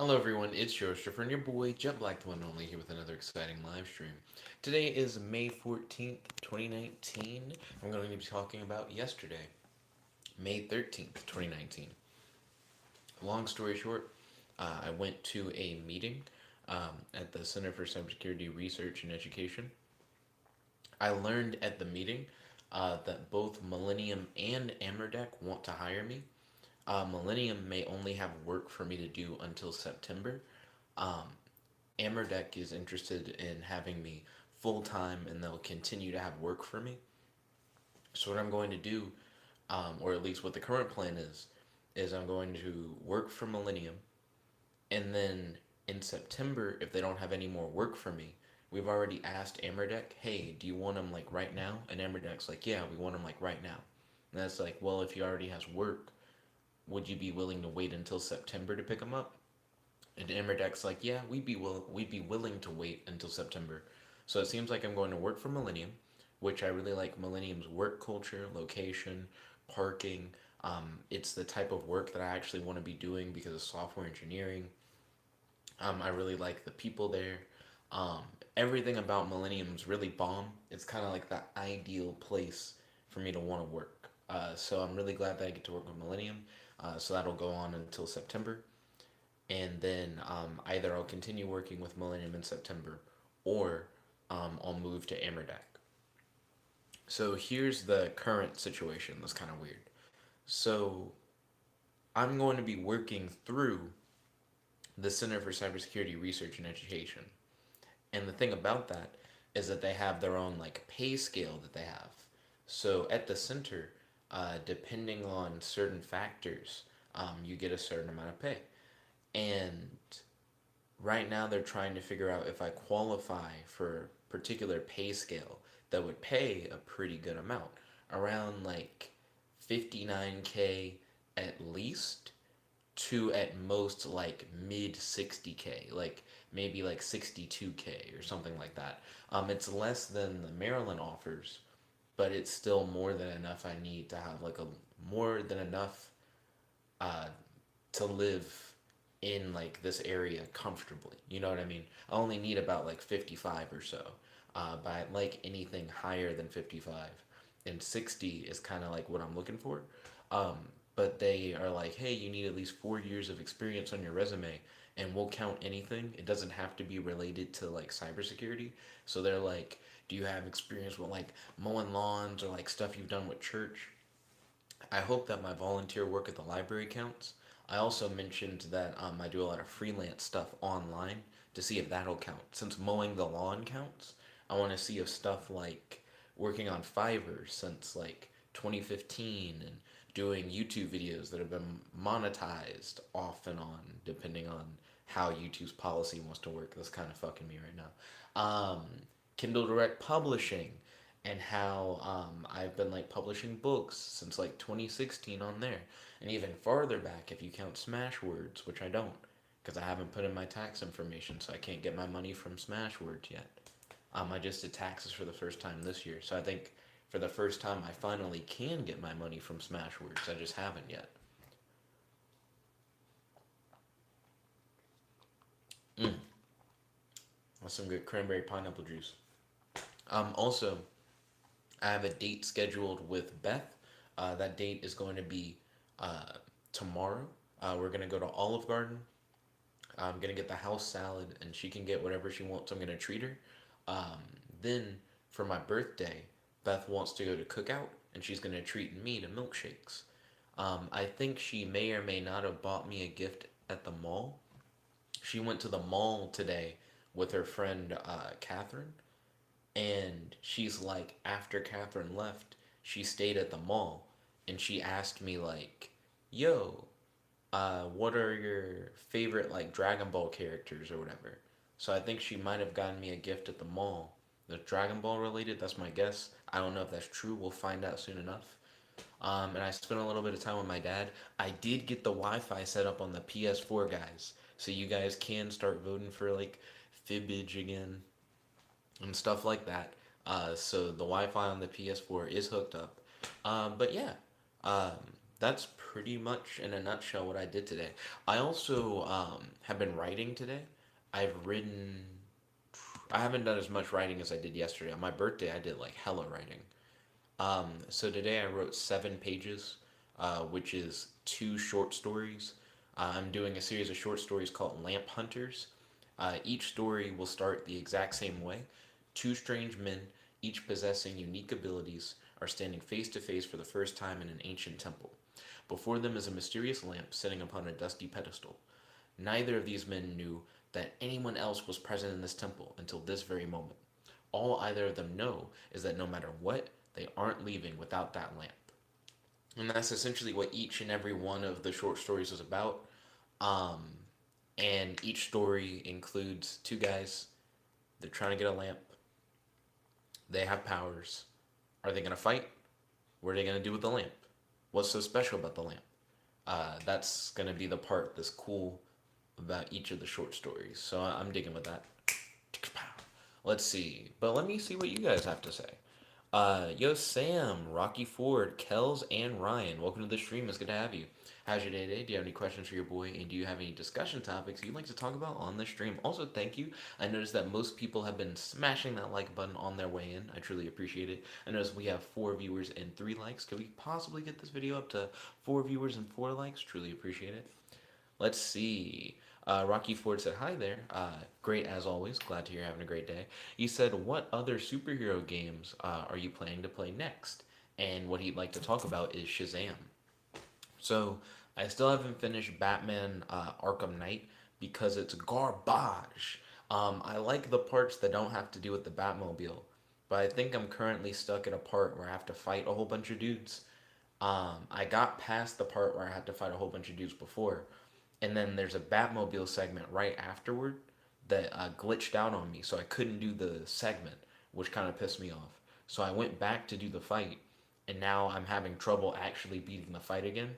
Hello everyone, it's Joseph and your boy Jet Black the one and only here with another exciting live stream. Today is May 14th, 2019. I'm going to be talking about yesterday, May 13th, 2019. Long story short, I went to a meeting at the Center for Cybersecurity Research and Education. I learned at the meeting that both Millennium and Amerdeck want to hire me. Millennium may only have work for me to do until September. Um, Amerdeck is interested in having me full time and they'll continue to have work for me. So, what I'm going to do, or at least what the current plan is I'm going to work for Millennium and then in September, if they don't have any more work for me, we've already asked Amerdeck, hey, do you want them like right now? And Amerdeck's like, yeah, we want them like right now. And that's like, well, if he already has work, would you be willing to wait until September to pick them up? And Amerdeck's like, yeah, we'd be willing to wait until September. So it seems like I'm going to work for Millennium, which I really like Millennium's work culture, location, parking. It's the type of work that I actually want to be doing because of software engineering. I really like the people there. Um, Everything about Millennium's really bomb. It's kind of like the ideal place for me to want to work. So I'm really glad that I get to work with Millennium. So that'll go on until September, and then either I'll continue working with Millennium in September, or I'll move to Amerdeck. So here's the current situation. That's kind of weird. So I'm going to be working through the Center for Cybersecurity Research and Education. And the thing about that is that they have their own like pay scale that they have. So at the center, depending on certain factors, you get a certain amount of pay. And right now they're trying to figure out if I qualify for a particular pay scale that would pay a pretty good amount, around like 59K at least to at most like mid 60K, like maybe like 62K or something like that. It's less than the Maryland offers, but it's still more than enough. I need to have like a more than enough uh, to live in like this area comfortably. You know what I mean? I only need about like 55 or so. But I like anything higher than 55. And 60 is kind of like what I'm looking for. Um, but they are like, hey, you need at least 4 years of experience on your resume, and we'll count anything. It doesn't have to be related to like cybersecurity. So they're like, do you have experience with like mowing lawns or like stuff you've done with church? I hope that my volunteer work at the library counts. I also mentioned that I do a lot of freelance stuff online to see if that'll count. Since mowing the lawn counts, I want to see if stuff like working on Fiverr since like 2015 and doing YouTube videos that have been monetized off and on, depending on how YouTube's policy wants to work. That's kind of fucking me right now. Kindle Direct Publishing and how I've been like publishing books since like 2016 on there, and even farther back if you count Smashwords, which I don't, because I haven't put in my tax information, so I can't get my money from Smashwords yet. I just did taxes for the first time this year, so I think for the first time I finally can get my money from Smashwords. I just haven't yet. Mm, that's some good cranberry pineapple juice. Also, I have a date scheduled with Beth. That date is going to be uh, tomorrow. We're going to go to Olive Garden. I'm going to get the house salad, and she can get whatever she wants. I'm going to treat her. Um, then, for my birthday, Beth wants to go to Cookout, and she's going to treat me to milkshakes. I think she may or may not have bought me a gift at the mall. She went to the mall today with her friend Catherine, and she's like, after Catherine left, she stayed at the mall and she asked me, like, yo, what are your favorite, like, Dragon Ball characters or whatever? So I think she might have gotten me a gift at the mall that's Dragon Ball related. That's my guess. I don't know if that's true. We'll find out soon enough. And I spent a little bit of time with my dad. I did get the Wi Fi set up on the PS4, guys. So you guys can start voting for, like, Fibbage again and stuff like that. So the Wi-Fi on the PS4 is hooked up. But yeah, um, That's pretty much in a nutshell what I did today. I also have been writing today. I've written. I haven't done as much writing as I did yesterday. On my birthday, I did like hella writing. So today I wrote 7 pages, which is 2 short stories. I'm doing a series of short stories called Lamp Hunters. Each story will start the exact same way. Two strange men, each possessing unique abilities, are standing face to face for the first time in an ancient temple. Before them is a mysterious lamp sitting upon a dusty pedestal. Neither of these men knew that anyone else was present in this temple until this very moment. All either of them know is that no matter what, they aren't leaving without that lamp. And that's essentially what each and every one of the short stories is about. Um, and each story includes two guys. They're trying to get a lamp. They have powers. Are they going to fight? What are they going to do with the lamp? What's so special about the lamp? That's going to be the part that's cool about each of the short stories. So I'm digging with that. Let's see. But let me see what you guys have to say. Yo, Sam, Rocky Ford, Kells, and Ryan. Welcome to the stream. It's good to have you. How's your day today? Do you have any questions for your boy? And do you have any discussion topics you'd like to talk about on the stream? Also, thank you. I noticed that most people have been smashing that like button on their way in. I truly appreciate it. I noticed we have 4 viewers and 3 likes. Could we possibly get this video up to 4 viewers and 4 likes? Truly appreciate it. Let's see. Rocky Ford said, "Hi there. Great as always. Glad to hear you're having a great day." He said, "What other superhero games are you planning to play next?" And what he'd like to talk about is Shazam. So I still haven't finished Batman Arkham Knight because it's garbage. I like the parts that don't have to do with the Batmobile, but I think I'm currently stuck at a part where I have to fight a whole bunch of dudes. I got past the part where I had to fight a whole bunch of dudes before, and then there's a Batmobile segment right afterward that glitched out on me, so I couldn't do the segment, which kind of pissed me off. So I went back to do the fight, and now I'm having trouble actually beating the fight again.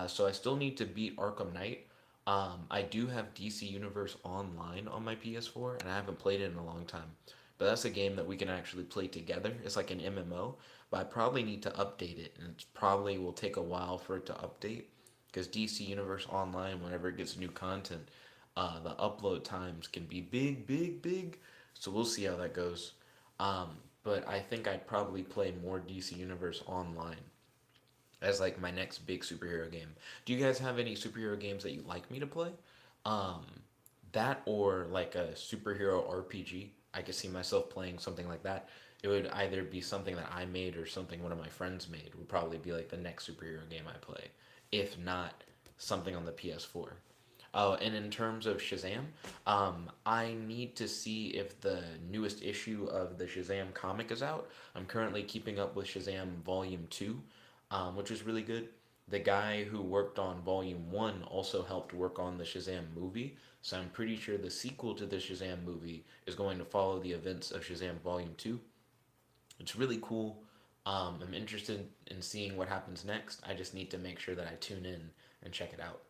So I still need to beat Arkham Knight. I do have DC Universe Online on my PS4, and I haven't played it in a long time. But that's a game that we can actually play together. It's like an MMO, but I probably need to update it, and it probably will take a while for it to update because DC Universe Online, whenever it gets new content, the upload times can be big, big, big. So we'll see how that goes. Um, but I think I'd probably play more DC Universe Online as like my next big superhero game. Do you guys have any superhero games that you'd like me to play? Um, that or like a superhero RPG. I could see myself playing something like that. It would either be something that I made or something one of my friends made. Would probably be like the next superhero game I play, if not something on the PS4. Oh, and in terms of Shazam, I need to see if the newest issue of the Shazam comic is out. I'm currently keeping up with Shazam Volume 2, which is really good. The guy who worked on Volume 1 also helped work on the Shazam movie, so I'm pretty sure the sequel to the Shazam movie is going to follow the events of Shazam Volume 2. It's really cool. I'm interested in seeing what happens next. I just need to make sure that I tune in and check it out.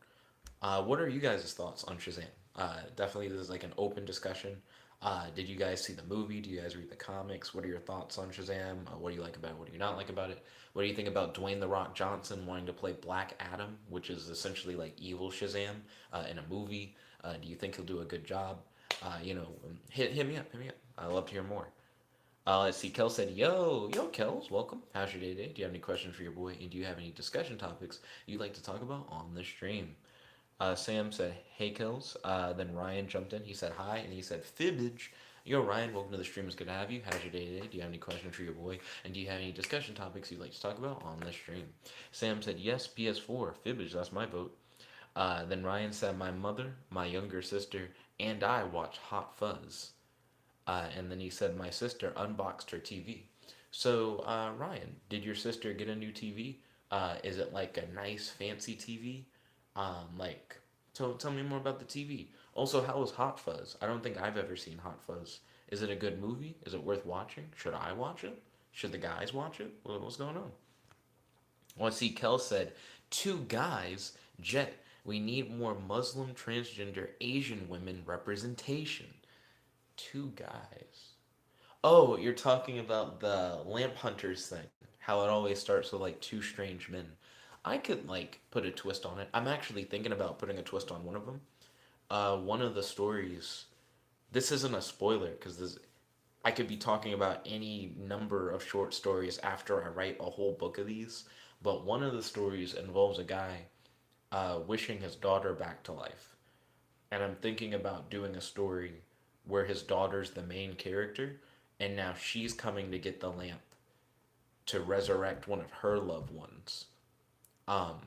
What are you guys' thoughts on Shazam? Definitely, this is like an open discussion. Did you guys see the movie? Do you guys read the comics? What are your thoughts on Shazam? What do you like about it? What do you not like about it? What do you think about Dwayne the Rock Johnson wanting to play Black Adam, which is essentially like evil Shazam in a movie? Do you think he'll do a good job? Hit me up, hit me up. I'd love to hear more. Let's see. Kel said, yo, Kels, welcome. How's your day today? Do you have any questions for your boy? And do you have any discussion topics you'd like to talk about on the stream? Sam said, "Hey, kills." Then Ryan jumped in. He said, "Hi," and he said, "Fibbage." Yo, Ryan, welcome to the stream. It's good to have you. How's your day today? Do you have any questions for your boy? And do you have any discussion topics you'd like to talk about on the stream? Sam said, "Yes, PS4. Fibbage, that's my vote." Then Ryan said, "My mother, my younger sister, and I watch Hot Fuzz." And then he said, "My sister unboxed her TV." So, Ryan, did your sister get a new TV? Is it like a nice, fancy TV? Like, tell me more about the TV. Also, how was Hot Fuzz? I don't think I've ever seen Hot Fuzz. Is it a good movie? Is it worth watching? Should I watch it? Should the guys watch it? What's going on? Well, I see Kel said, two guys, Jet, we need more Muslim, transgender, Asian women representation. Two guys. Oh, you're talking about the Lamp Hunters thing. How it always starts with like two strange men. I could like put a twist on it. I'm actually thinking about putting a twist on one of them. One of the stories. This isn't a spoiler because this. I could be talking about any number of short stories after I write a whole book of these, but one of the stories involves a guy wishing his daughter back to life. And I'm thinking about doing a story where his daughter's the main character, and now she's coming to get the lamp to resurrect one of her loved ones. Um,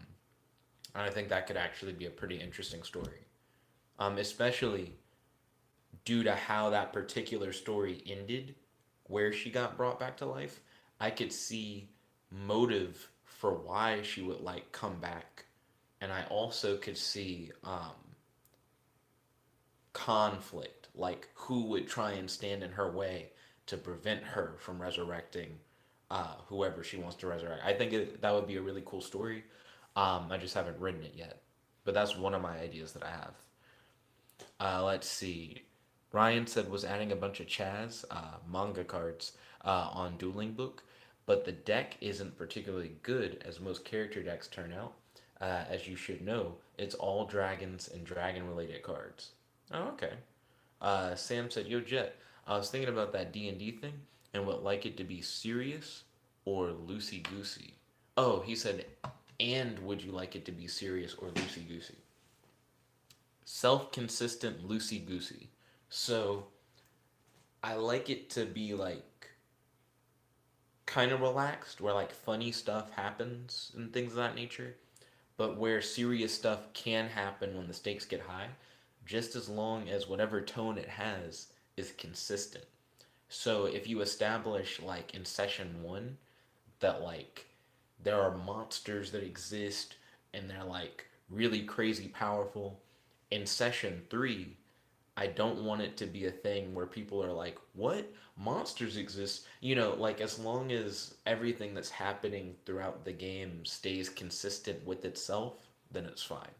and I think that could actually be a pretty interesting story, especially due to how that particular story ended, where she got brought back to life. I could see motive for why she would like come back, and I also could see conflict, like who would try and stand in her way to prevent her from resurrecting whoever she wants to resurrect. I think that would be a really cool story. I just haven't written it yet, but that's one of my ideas that I have. Let's see. Ryan said was adding a bunch of Chaz manga cards on Dueling Book, but the deck isn't particularly good as most character decks turn out. As you should know, it's all dragons and dragon related cards. Oh, okay. Sam said, "Yo, Jet, I was thinking about that D&D thing and would like it to be serious or loosey goosey." Oh, he said, "And would you like it to be serious or loosey goosey?" Self consistent, loosey goosey. So I like it to be like kind of relaxed, where like funny stuff happens and things of that nature, but where serious stuff can happen when the stakes get high, just as long as whatever tone it has is consistent. So if you establish like in session one that like there are monsters that exist and they're like really crazy powerful, in session three I don't want it to be a thing where people are like, "What? Monsters exist?" Like as long as everything that's happening throughout the game stays consistent with itself, then it's fine.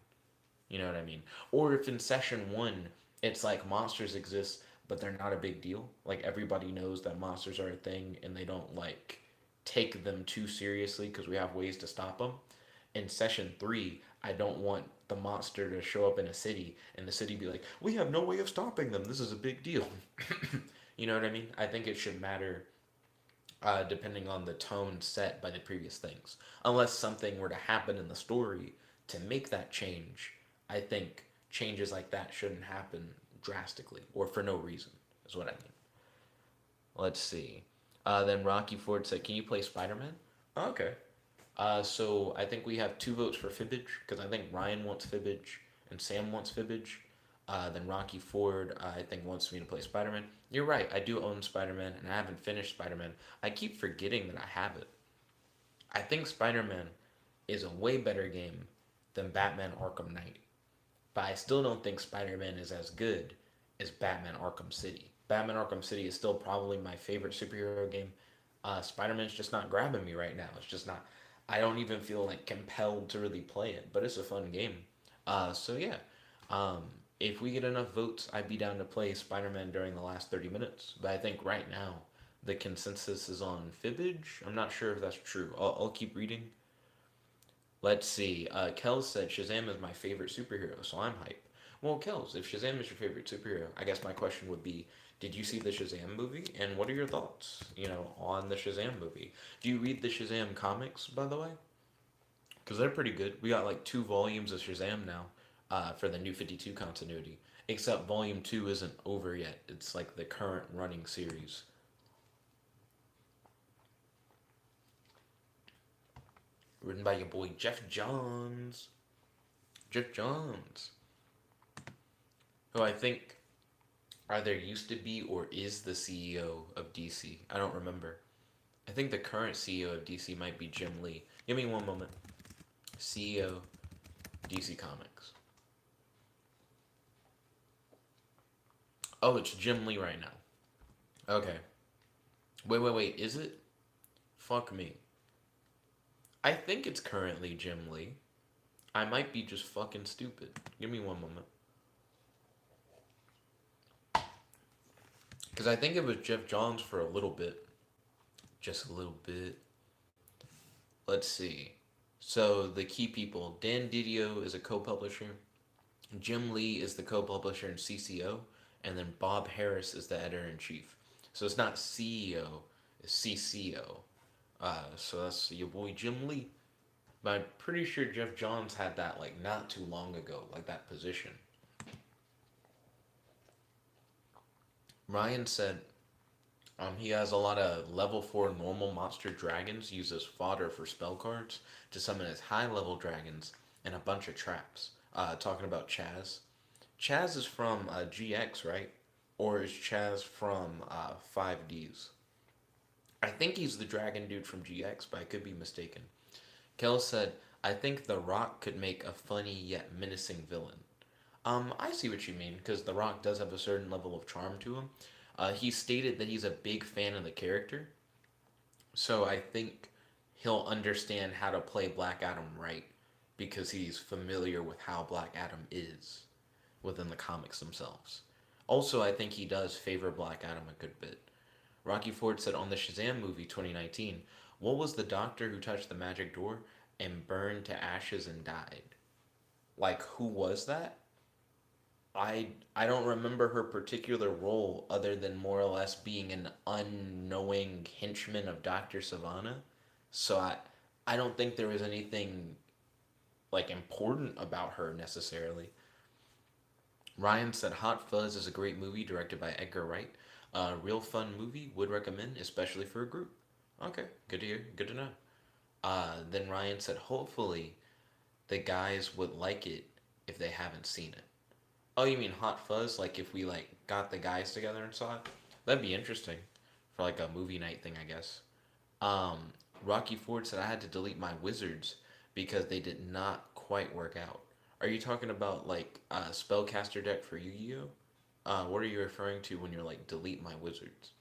You know what I mean? Or if in session one it's like monsters exist, but they're not a big deal. Like everybody knows that monsters are a thing and they don't like take them too seriously because we have ways to stop them. In session three, I don't want the monster to show up in a city and the city be like, "We have no way of stopping them. This is a big deal." You know what I mean? I think it should matter depending on the tone set by the previous things. Unless something were to happen in the story to make that change, I think changes like that shouldn't happen drastically or for no reason, is what I mean. Let's see. Then Rocky Ford said, "Can you play Spider Man?" Oh, okay. So I think we have two votes for Fibbage because I think Ryan wants Fibbage and Sam wants Fibbage. Then Rocky Ford, I think, wants me to play Spider Man. You're right, I do own Spider Man and I haven't finished Spider Man. I keep forgetting that I have it. I think Spider Man is a way better game than Batman Arkham Knight, but I still don't think Spider Man is as good as Batman Arkham City. Batman Arkham City is still probably my favorite superhero game. Spider Man's just not grabbing me right now. It's just not. I don't even feel like compelled to really play it, but it's a fun game. So yeah, um, if we get enough votes, I'd be down to play Spider Man during the last 30 minutes. But I think right now the consensus is on Fibbage. I'm not sure if that's true. I'll keep reading. Let's see. Kels said Shazam is my favorite superhero, so I'm hype. Well, Kels, if Shazam is your favorite superhero, I guess my question would be, did you see the Shazam movie, and what are your thoughts, on the Shazam movie? Do you read the Shazam comics, by the way? Because they're pretty good. We got like 2 volumes of Shazam now, for the New 52 continuity. Except Volume 2 isn't over yet. It's like the current running series. Written by your boy Jeff Johns. Jeff Johns. Who I think either used to be or is the CEO of DC. I don't remember. I think the current CEO of DC might be Jim Lee. Give me one moment. CEO DC Comics. Oh, it's Jim Lee right now. Okay. Wait. Is it? Fuck me. I think it's currently Jim Lee. I might be just fucking stupid. Give me one moment. Because I think it was Jeff Johns for a little bit. Just a little bit. Let's see. So the key people: Dan Didio is a co-publisher, Jim Lee is the co-publisher and CCO, and then Bob Harris is the editor in chief. So it's not CEO, it's CCO. So that's your boy Jim Lee. But I'm pretty sure Jeff Johns had that like not too long ago, like that position. Ryan said he has a lot of level 4 normal monster dragons used as fodder for spell cards to summon his high level dragons and a bunch of traps. Talking about Chaz. Chaz is from GX, right? Or is Chaz from 5Ds? I think he's the dragon dude from GX, but I could be mistaken. Kel said, I think The Rock could make a funny yet menacing villain. I see what you mean, because The Rock does have a certain level of charm to him. He stated that he's a big fan of the character, so I think he'll understand how to play Black Adam right because he's familiar with how Black Adam is within the comics themselves. Also, I think he does favor Black Adam a good bit. Rocky Ford said on the Shazam movie 2019, what was the doctor who touched the magic door and burned to ashes and died? Like, who was that? I don't remember her particular role other than more or less being an unknowing henchman of Dr. Savannah. So I don't think there was anything like important about her necessarily. Ryan said Hot Fuzz is a great movie directed by Edgar Wright. A real fun movie, would recommend, especially for a group. Okay, good to hear, good to know. Then Ryan said hopefully the guys would like it if they haven't seen it. Oh, you mean Hot Fuzz? Like if we like got the guys together and saw it? That'd be interesting for like a movie night thing, I guess. Um, Rocky Ford said I had to delete my wizards because they did not quite work out. Are you talking about like a spellcaster deck for Yu-Gi-Oh? What are you referring to when you're like delete my wizards?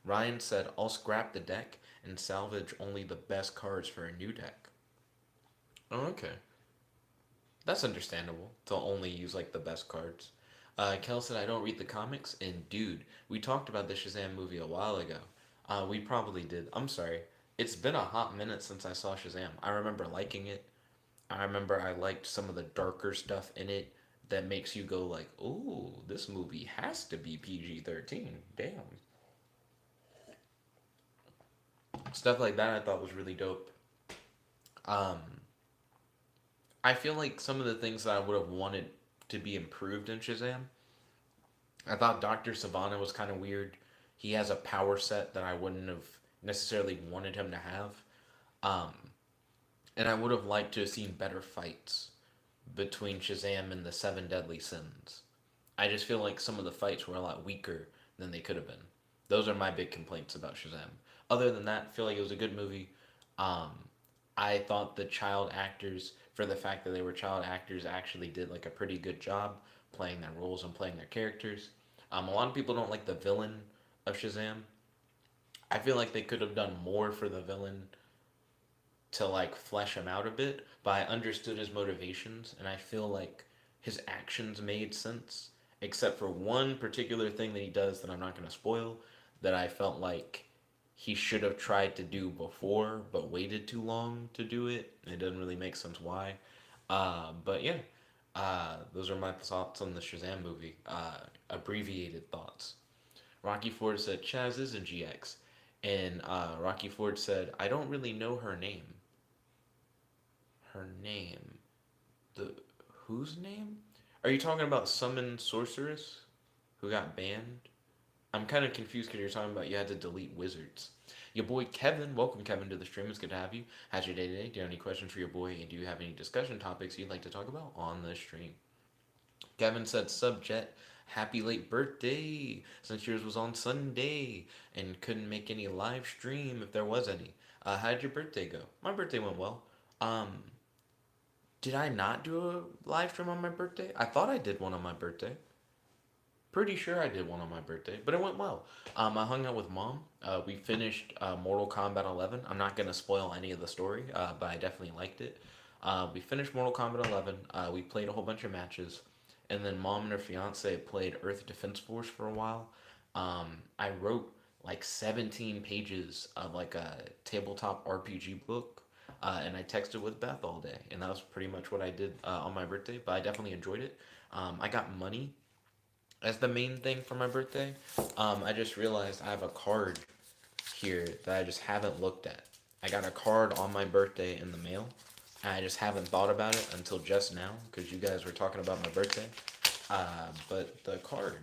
Ryan said I'll scrap the deck and salvage only the best cards for a new deck. Oh, okay. That's understandable to only use like the best cards. Kel said I don't read the comics, and dude, we talked about the Shazam movie a while ago. We probably did. I'm sorry. It's been a hot minute since I saw Shazam. I remember liking it. I remember I liked some of the darker stuff in it that makes you go like, "Ooh, this movie has to be PG-13." Damn. Stuff like that I thought was really dope. Um, I feel like some of the things that I would have wanted to be improved in Shazam. I thought Dr. Savannah was kind of weird. He has a power set that I wouldn't have necessarily wanted him to have. Um, and I would have liked to have seen better fights between Shazam and the Seven Deadly Sins. I just feel like some of the fights were a lot weaker than they could have been. Those are my big complaints about Shazam. Other than that, I feel like it was a good movie. Um, I thought the child actors, for the fact that they were child actors, actually did like a pretty good job playing their roles and playing their characters. A lot of people don't like the villain of Shazam. I feel like they could have done more for the villain to like flesh him out a bit, but I understood his motivations and I feel like his actions made sense, except for one particular thing that he does that I'm not going to spoil that I felt like he should have tried to do before but waited too long to do it. It doesn't really make sense why. But yeah, those are my thoughts on the Shazam movie. Abbreviated thoughts. Rocky Ford said Chaz is in GX, and Rocky Ford said I don't really know her name. Her name. The whose name? Are you talking about Summon Sorceress who got banned? I'm kind of confused because you're talking about you had to delete wizards. Your boy Kevin, welcome Kevin to the stream. It's good to have you. How's your day today? Do you have any questions for your boy? And do you have any discussion topics you'd like to talk about on the stream? Kevin said, Subjet, happy late birthday. Since yours was on Sunday and couldn't make any live stream if there was any. How'd your birthday go? My birthday went well. Um, did I not do a live stream on my birthday? I thought I did one on my birthday. Pretty sure I did one on my birthday, but it went well. I hung out with mom. We finished Mortal Kombat 11. I'm not gonna spoil any of the story, but I definitely liked it. We finished Mortal Kombat 11. We played a whole bunch of matches, and then mom and her fiance played Earth Defense Force for a while. I wrote like 17 pages of like a tabletop RPG book. and I texted with Beth all day, and that was pretty much what I did on my birthday. But I definitely enjoyed it. I got money as the main thing for my birthday. I just realized I have a card here that I just haven't looked at. I got a card on my birthday in the mail. And I just haven't thought about it until just now because you guys were talking about my birthday. But the card,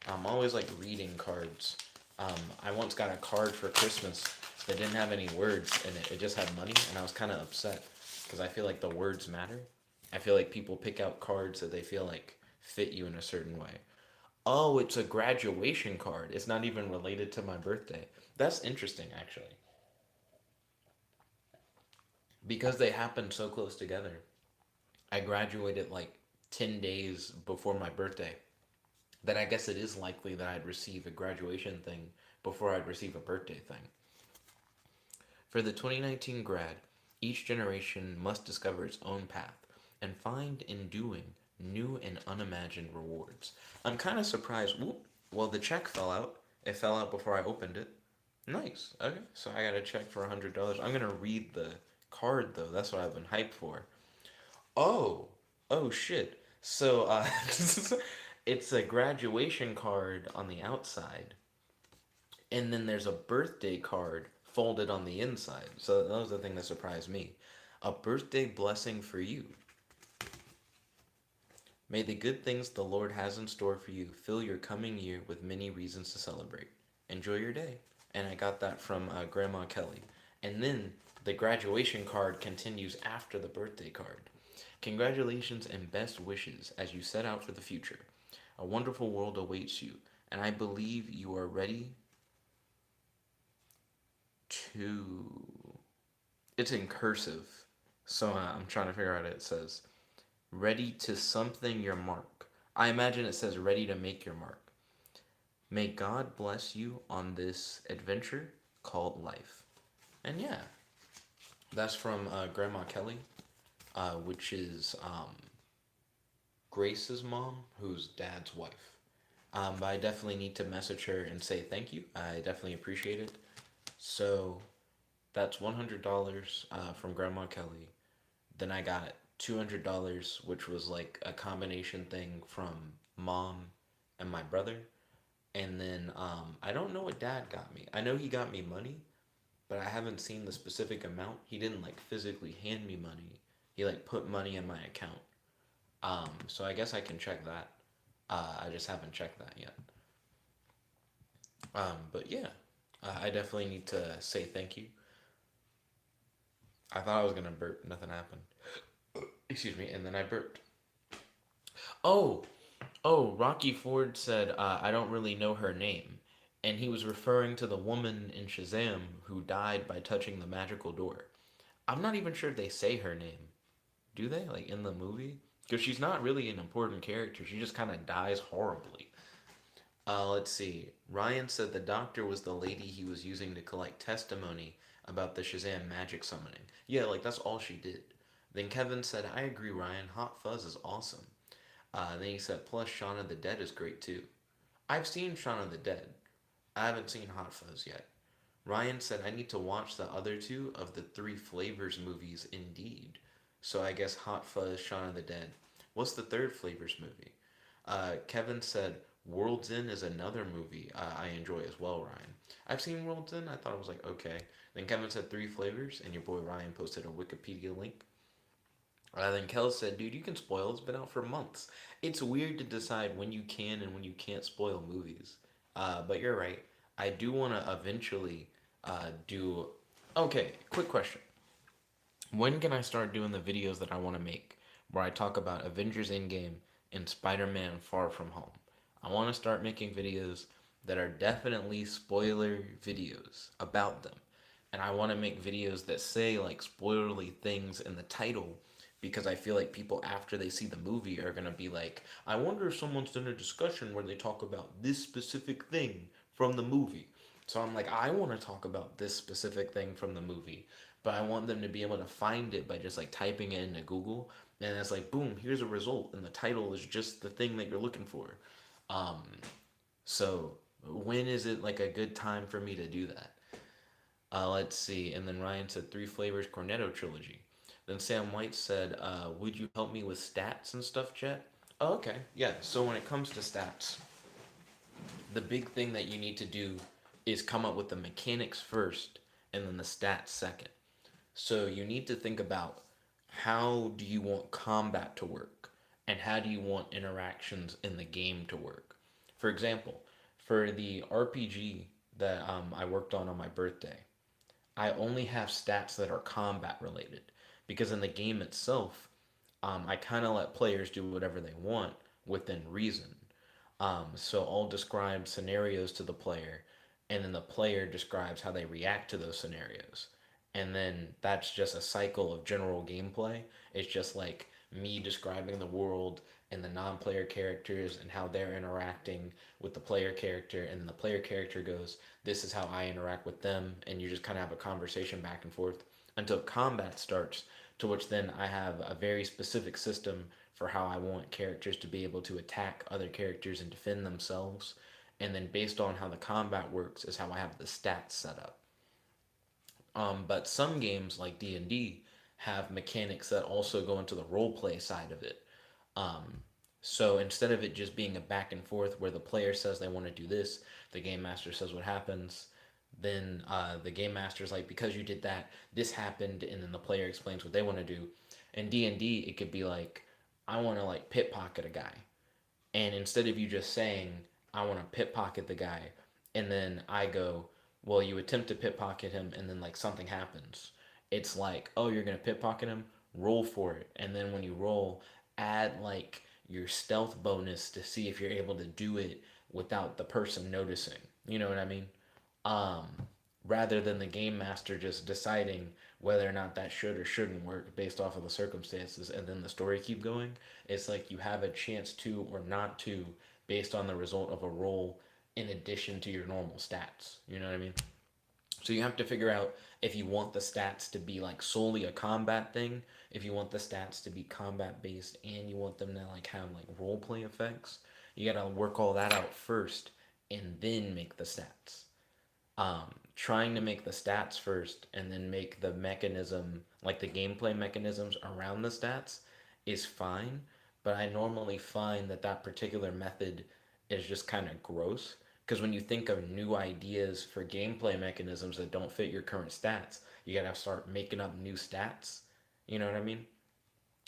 I'm always like reading cards. I once got a card for Christmas that didn't have any words in it. It just had money, and I was kind of upset because I feel like the words matter. I feel like people pick out cards that they feel like fit you in a certain way. Oh, it's a graduation card. It's not even related to my birthday. That's interesting, actually, because they happened so close together. I graduated like 10 days before my birthday. That I guess it is likely that I'd receive a graduation thing before I'd receive a birthday thing. For the 2019 grad, each generation must discover its own path and find in doing new and unimagined rewards. I'm kind of surprised. Whoop, well, the check fell out. It fell out before I opened it. Nice. Okay, so I got a check for $100. I'm gonna read the card though. That's what I've been hyped for. Oh, oh shit. So it's a graduation card on the outside, and then there's a birthday card folded on the inside. So that was the thing that surprised me. A birthday blessing for you. May the good things the Lord has in store for you fill your coming year with many reasons to celebrate. Enjoy your day. And I got that from Grandma Kelly. And then the graduation card continues after the birthday card. Congratulations and best wishes as you set out for the future. A wonderful world awaits you, and I believe you are ready to. It's in cursive, so I'm trying to figure out what it says. Ready to something your mark. I imagine it says ready to make your mark. May God bless you on this adventure called life. And yeah, that's from Grandma Kelly, which is Grace's mom, who's Dad's wife. But I definitely need to message her and say thank you. I definitely appreciate it. So that's $100 from Grandma Kelly. Then I got $200, which was like a combination thing from mom and my brother. And then I don't know what dad got me. I know he got me money, but I haven't seen the specific amount. He didn't like physically hand me money. He like put money in my account. So I guess I can check that. I just haven't checked that yet. But yeah, I definitely need to say thank you. I thought I was gonna burp, nothing happened. Excuse me, and then I burped. Oh, oh, Rocky Ford said, I don't really know her name. And he was referring to the woman in Shazam who died by touching the magical door. I'm not even sure if they say her name. Do they? Like in the movie? Because she's not really an important character. She just kind of dies horribly. Let's see. Ryan said the doctor was the lady he was using to collect testimony about the Shazam magic summoning. Yeah, like that's all she did. Then Kevin said, I agree, Ryan. Hot Fuzz is awesome. Then he said, plus Shaun of the Dead is great too. I've seen Shaun of the Dead. I haven't seen Hot Fuzz yet. Ryan said, I need to watch the other two of the Three Flavors movies indeed. So I guess Hot Fuzz, Shaun of the Dead. What's the third Flavors movie? Kevin said, World's End is another movie I enjoy as well, Ryan. I've seen World's End. I thought it was like, okay. Then Kevin said Three Flavors, and your boy Ryan posted a Wikipedia link. Then Kel said, dude, you can spoil. It's been out for months. It's weird to decide when you can and when you can't spoil movies. But you're right. I do want to eventually do. Okay, quick question. When can I start doing the videos that I want to make where I talk about Avengers Endgame and Spider Man Far From Home? I want to start making videos that are definitely spoiler videos about them. And I want to make videos that say like spoilerly things in the title because I feel like people after they see the movie are going to be like, I wonder if someone's done a discussion where they talk about this specific thing from the movie. So I'm like, I want to talk about this specific thing from the movie, but I want them to be able to find it by just like typing it into Google, and it's like, boom, here's a result, and the title is just the thing that you're looking for. Um, so when is it like a good time for me to do that? Let's see. And then Ryan said Three Flavors Cornetto Trilogy. Then Sam White said, would you help me with stats and stuff, Jet? Oh, okay. Yeah. So when it comes to stats, the big thing that you need to do is come up with the mechanics first and then the stats second. So you need to think about how do you want combat to work and how do you want interactions in the game to work. For example, for the RPG that I worked on my birthday, I only have stats that are combat related because in the game itself, I kind of let players do whatever they want within reason. So I'll describe scenarios to the player, and then the player describes how they react to those scenarios. And then that's just a cycle of general gameplay. It's just like me describing the world and the non player characters and how they're interacting with the player character. And then the player character goes, this is how I interact with them. And you just kind of have a conversation back and forth until combat starts, to which then I have a very specific system for how I want characters to be able to attack other characters and defend themselves. And then based on how the combat works is how I have the stats set up. But some games like D&D have mechanics that also go into the role play side of it. Um, so instead of it just being a back and forth where the player says they want to do this, the game master says what happens, then the game master's like, because you did that, this happened, and then the player explains what they want to do. In D&D, it could be like, I want to like pit pocket a guy, and instead of you just saying, I want to pit pocket the guy, and then I go, well, you attempt to pit pocket him, and then like something happens. It's like, oh, you're going to pit pocket him? Roll for it. And then when you roll, add like your stealth bonus to see if you're able to do it without the person noticing. You know what I mean? Um, Rather than the game master just deciding whether or not that should or shouldn't work based off of the circumstances and then the story keep going. It's like you have a chance to or not to based on the result of a roll in addition to your normal stats. You know what I mean? So you have to figure out if you want the stats to be like solely a combat thing, if you want the stats to be combat based and you want them to like have like role play effects. You got to work all that out first and then make the stats. Trying to make the stats first and then make the mechanism, like the gameplay mechanisms around the stats, is fine. But I normally find that that particular method is just kind of gross. Because when you think of new ideas for gameplay mechanisms that don't fit your current stats, you gotta start making up new stats. You know what I mean?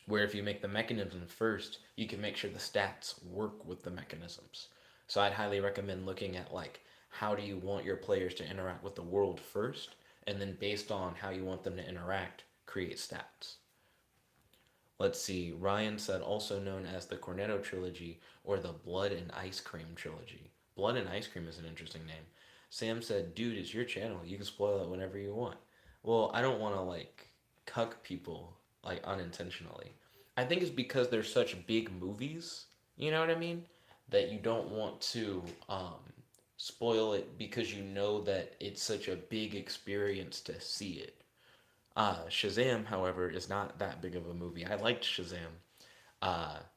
Where if you make the mechanism first, you can make sure the stats work with the mechanisms. So I'd highly recommend looking at like how do you want your players to interact with the world first, and then based on how you want them to interact, create stats. Let's see. Ryan said also known as the Cornetto trilogy or the Blood and Ice Cream trilogy. Blood and Ice Cream is an interesting name. Sam said, "Dude, it's your channel. You can spoil it whenever you want." Well, I don't want to like cuck people like unintentionally. I think it's because they're such big movies. You know what I mean? That you don't want to spoil it because you know that it's such a big experience to see it. Shazam, however, is not that big of a movie. I liked Shazam.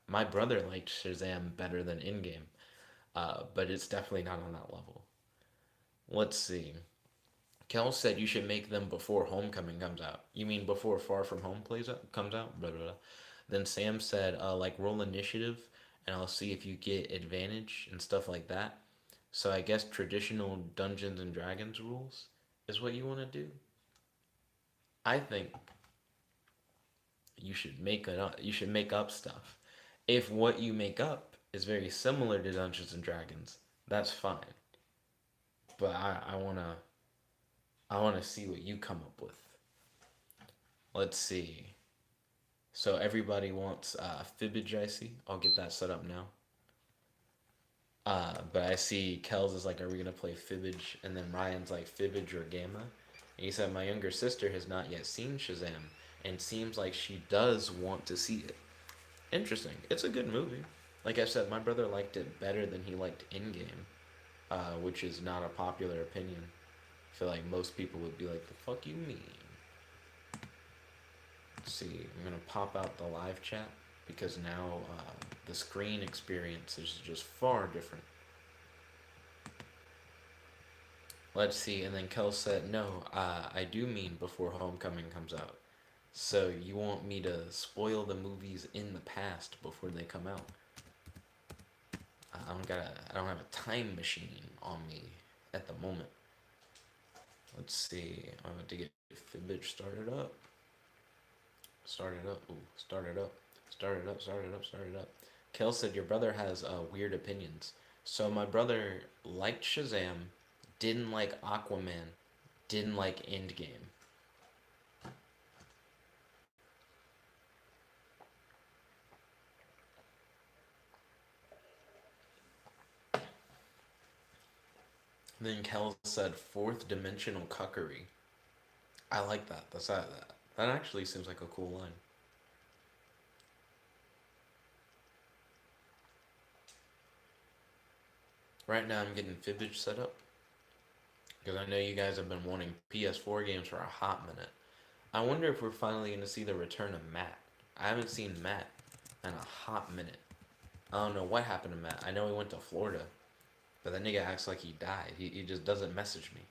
My brother liked Shazam better than In Game, but it's definitely not on that level. Let's see. Kel said you should make them before Homecoming comes out. You mean before Far From Home comes out? Blah, blah, blah. Then Sam said, like roll initiative, and I'll see if you get advantage and stuff like that. So I guess traditional Dungeons and Dragons rules is what you want to do. I think you should make it up. You should make up stuff. If what you make up is very similar to Dungeons and Dragons, that's fine. But I wanna see what you come up with. Let's see. So everybody wants Fibbage, I see. I'll get that set up now. But I see Kells is like, are we gonna play Fibbage? And then Ryan's like, Fibbage or Gamma? And he said, my younger sister has not yet seen Shazam, and seems like she does want to see it. Interesting. It's a good movie. Like I said, my brother liked it better than he liked Endgame, which is not a popular opinion. I feel like most people would be like, the fuck you mean? Let's see, I'm gonna pop out the live chat because now the screen experience is just far different. Let's see. And then Kel said, no, I do mean before Homecoming comes out. So you want me to spoil the movies in the past before they come out? I don't have a time machine on me at the moment. Let's see. I'm going to get Fibbage started up. Started up. Ooh, started up. Started up. Started up. Started up. Kel said your brother has weird opinions. So my brother liked Shazam, didn't like Aquaman, didn't like Endgame. Then Kel said fourth dimensional cuckery. I like that. That actually seems like a cool line. Right now I'm getting Fibbage set up because I know you guys have been wanting PS4 games for a hot minute. I wonder if we're finally going to see the return of Matt. I haven't seen Matt in a hot minute. I don't know what happened to Matt. I know he went to Florida, but that nigga acts like he died. He just doesn't message me.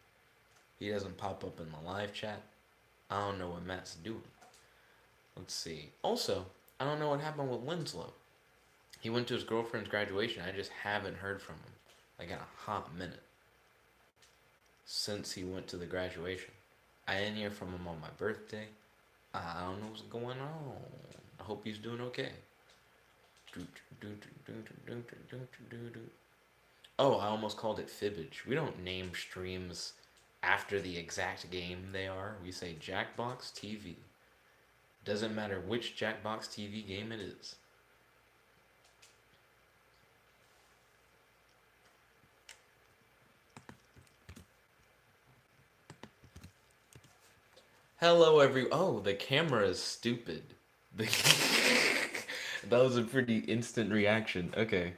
He doesn't pop up in the live chat. I don't know what Matt's doing. Let's see. Also, I don't know what happened with Winslow. He went to his girlfriend's graduation. I just haven't heard from him. Like in a hot minute. Since he went to the graduation. I didn't hear from him on my birthday. I don't know what's going on. I hope he's doing okay. Oh, I almost called it Fibbage. We don't name streams after the exact game they are. We say Jackbox TV. Doesn't matter which Jackbox TV game it is. Hello, Oh, the camera is stupid. That was a pretty instant reaction. Okay.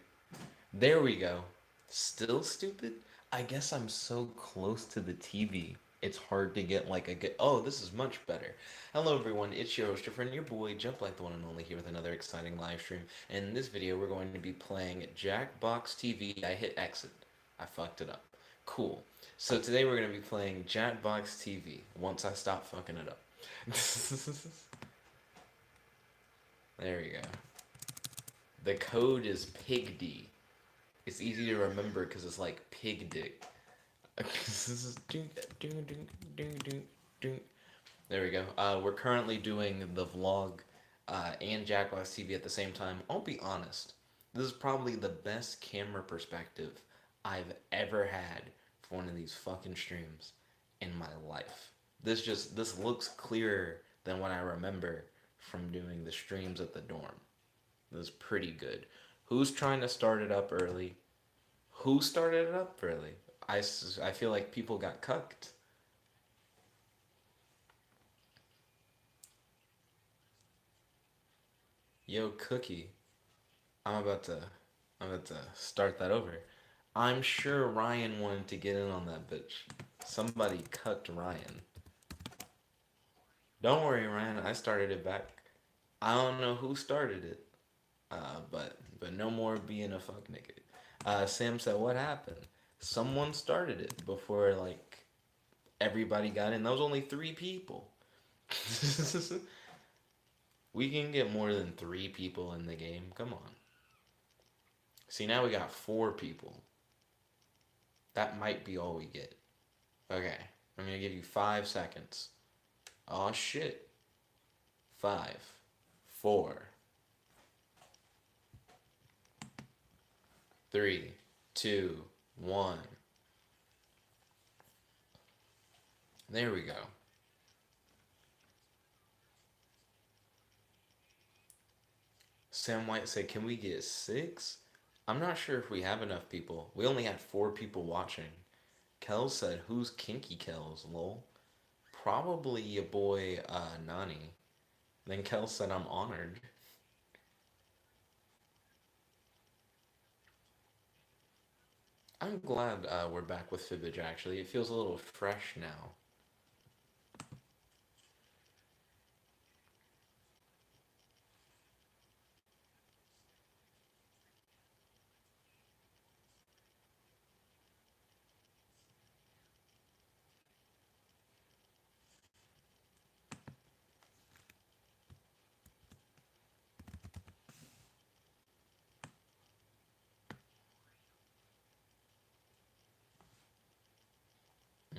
There we go. Still stupid? I guess I'm so close to the TV. It's hard to get like a good. Oh, this is much better. Hello, everyone. It's your host, your friend, your boy, Jump Like the One and Only, here with another exciting live stream. And in this video, we're going to be playing Jackbox TV. I hit exit. I fucked it up. Cool. So today we're going to be playing Jackbox TV once I stop fucking it up. There we go. The code is PIGD. It's easy to remember because it's like pig dick. There we go. We're currently doing the vlog and Jackbox TV at the same time. I'll be honest. This is probably the best camera perspective I've ever had for one of these fucking streams in my life. This looks clearer than what I remember from doing the streams at the dorm. This is pretty good. Who's trying to start it up early? Who started it up early? I feel like people got cucked. Yo, Cookie. I'm about to I'm about to start that over. I'm sure Ryan wanted to get in on that bitch. Somebody cucked Ryan. Don't worry, Ryan. I started it back. I don't know who started it. But no more being a fuck nigga. Sam said, "What happened? Someone started it before like everybody got in. That was only 3 people. We can get more than 3 people in the game. Come on. See, now we got 4 people. That might be all we get. Okay, I'm gonna give you 5 seconds. Oh shit. 5, 4, 3, 2, 1. There we go. Sam White said, "Can we get 6?" I'm not sure if we have enough people. We only had 4 people watching. Kel said, "Who's Kinky Kells, lol?" Probably your boy, Nani. Then Kel said, "I'm honored." I'm glad we're back with Fibbage, actually. It feels a little fresh now.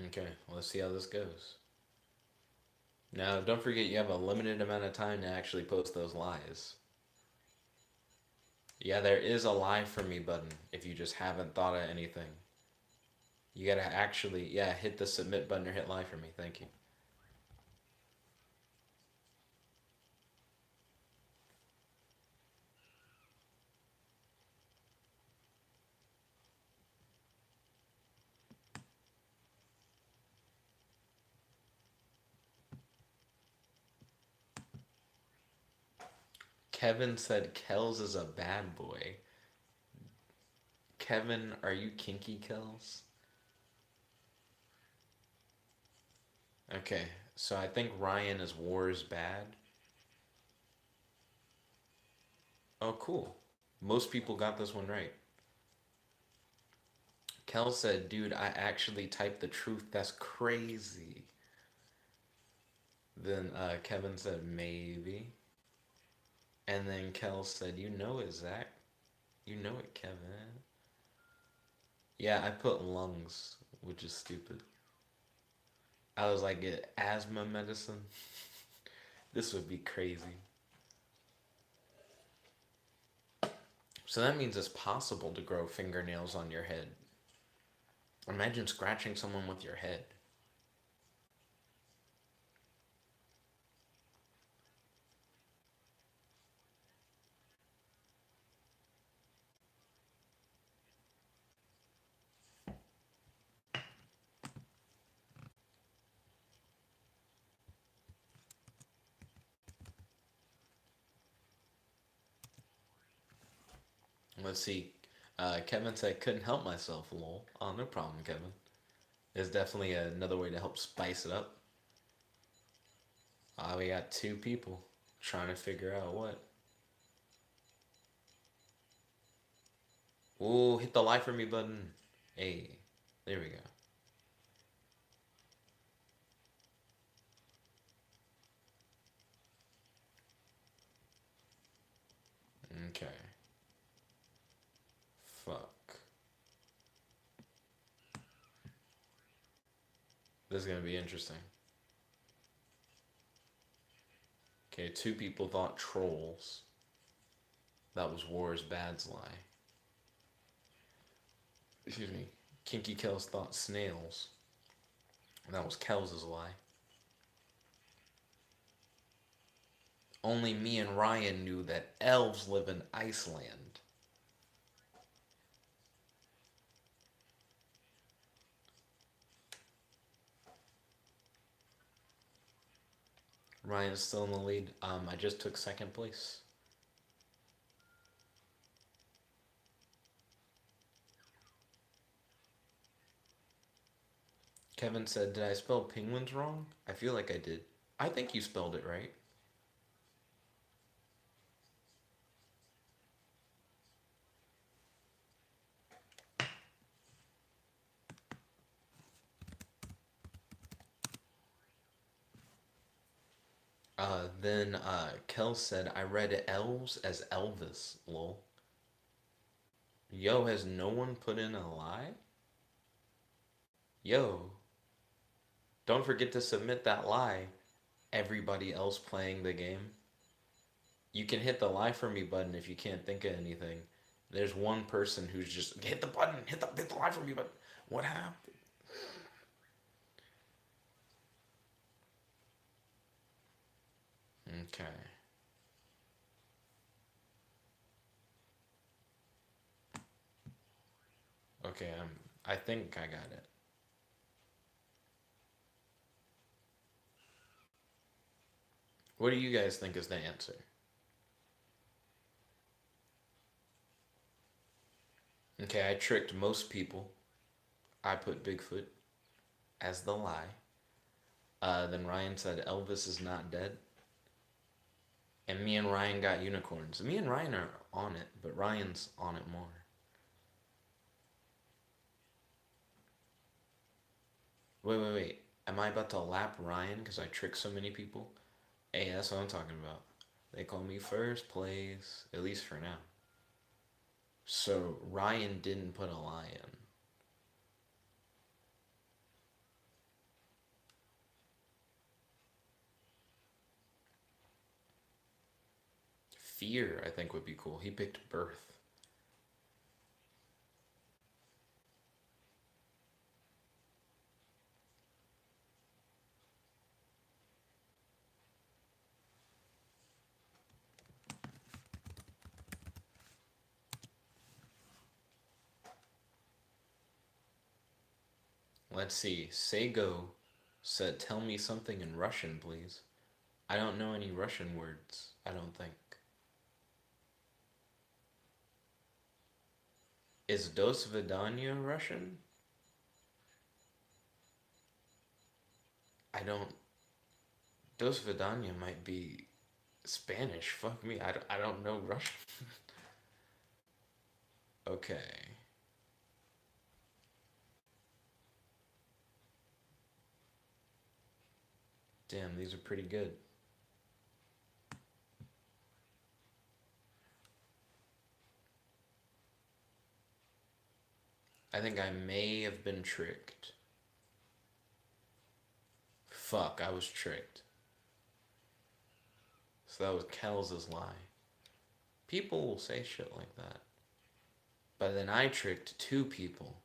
Okay, well, let's see how this goes. Now, don't forget you have a limited amount of time to actually post those lies. Yeah, there is a lie for me button if you just haven't thought of anything. You gotta actually, yeah, hit the submit button or hit lie for me. Thank you. Kevin said Kells is a bad boy. Kevin, are you kinky, Kells? Okay, so I think Ryan is War's bad. Oh, cool. Most people got this one right. Kel said, dude, I actually typed the truth. That's crazy. Then Kevin said, maybe. And then Kel said, you know it, Zach. You know it, Kevin. Yeah, I put lungs, which is stupid. I was like, get asthma medicine? This would be crazy. So that means it's possible to grow fingernails on your head. Imagine scratching someone with your head. Let's see. Kevin said, couldn't help myself, lol. Oh, no problem, Kevin. There's definitely another way to help spice it up. We got two people trying to figure out what. Ooh, hit the like for me button. Hey, there we go. Okay. Fuck. This is gonna be interesting. Okay, two people thought trolls. That was War's Bad's lie. Excuse me. Kinky Kells thought snails. That was Kells' lie. Only me and Ryan knew that elves live in Iceland. Ryan's still in the lead. I just took second place. Kevin said, did I spell penguins wrong? I feel like I did. I think you spelled it right. Then Kel said, I read elves as Elvis, lol. Yo, has no one put in a lie? Yo, don't forget to submit that lie. Everybody else playing the game. You can hit the lie for me button if you can't think of anything. There's one person who's just, hit the button, hit the lie for me button. What happened? Okay. Okay, I think I got it. What do you guys think is the answer? Okay, I tricked most people. I put Bigfoot as the lie. Then Ryan said Elvis is not dead. And me and Ryan got unicorns. Me and Ryan are on it, but Ryan's on it more. Wait. Am I about to lap Ryan because I tricked so many people? Hey, that's what I'm talking about. They call me first place, at least for now. So Ryan didn't put a lie in. Fear, I think, would be cool. He picked birth. Let's see. Sego said, tell me something in Russian, please. I don't know any Russian words, I don't think. Is Dos Vidanya Russian? I don't. Dos Vidanya might be Spanish. Fuck me. I don't know Russian. Okay. Damn, these are pretty good. I think I may have been tricked. Fuck, I was tricked. So that was Kels's lie. People will say shit like that. But then I tricked two people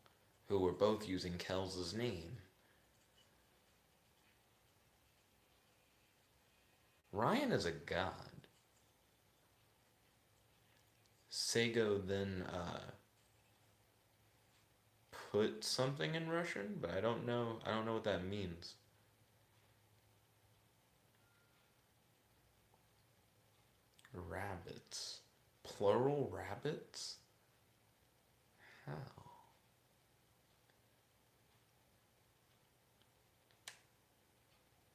who were both using Kels's name. Ryan is a god. Sego then put something in Russian, but I don't know. I don't know what that means. Rabbits. Plural rabbits? How?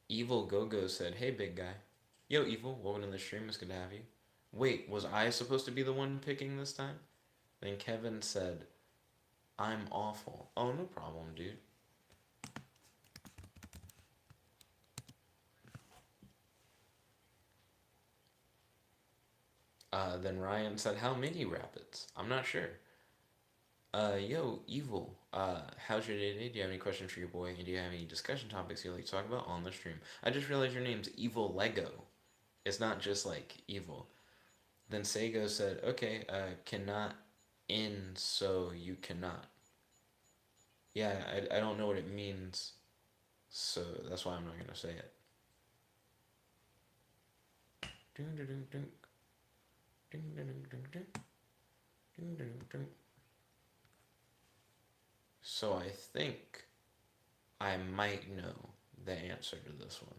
Evil Go-Go said, hey, big guy. Yo, Evil, welcome to the stream. It's good to have you. Wait, was I supposed to be the one picking this time? Then Kevin said, I'm awful. Oh, no problem, dude. Then Ryan said, how many rabbits? I'm not sure. Yo, Evil, how's your day today? Do you have any questions for your boy? And do you have any discussion topics you'd like to talk about on the stream? I just realized your name's Evil Lego. It's not just like evil. Then Sego said, okay, cannot in, so you cannot. Yeah, I don't know what it means, so that's why I'm not gonna say it. So I think I might know the answer to this one.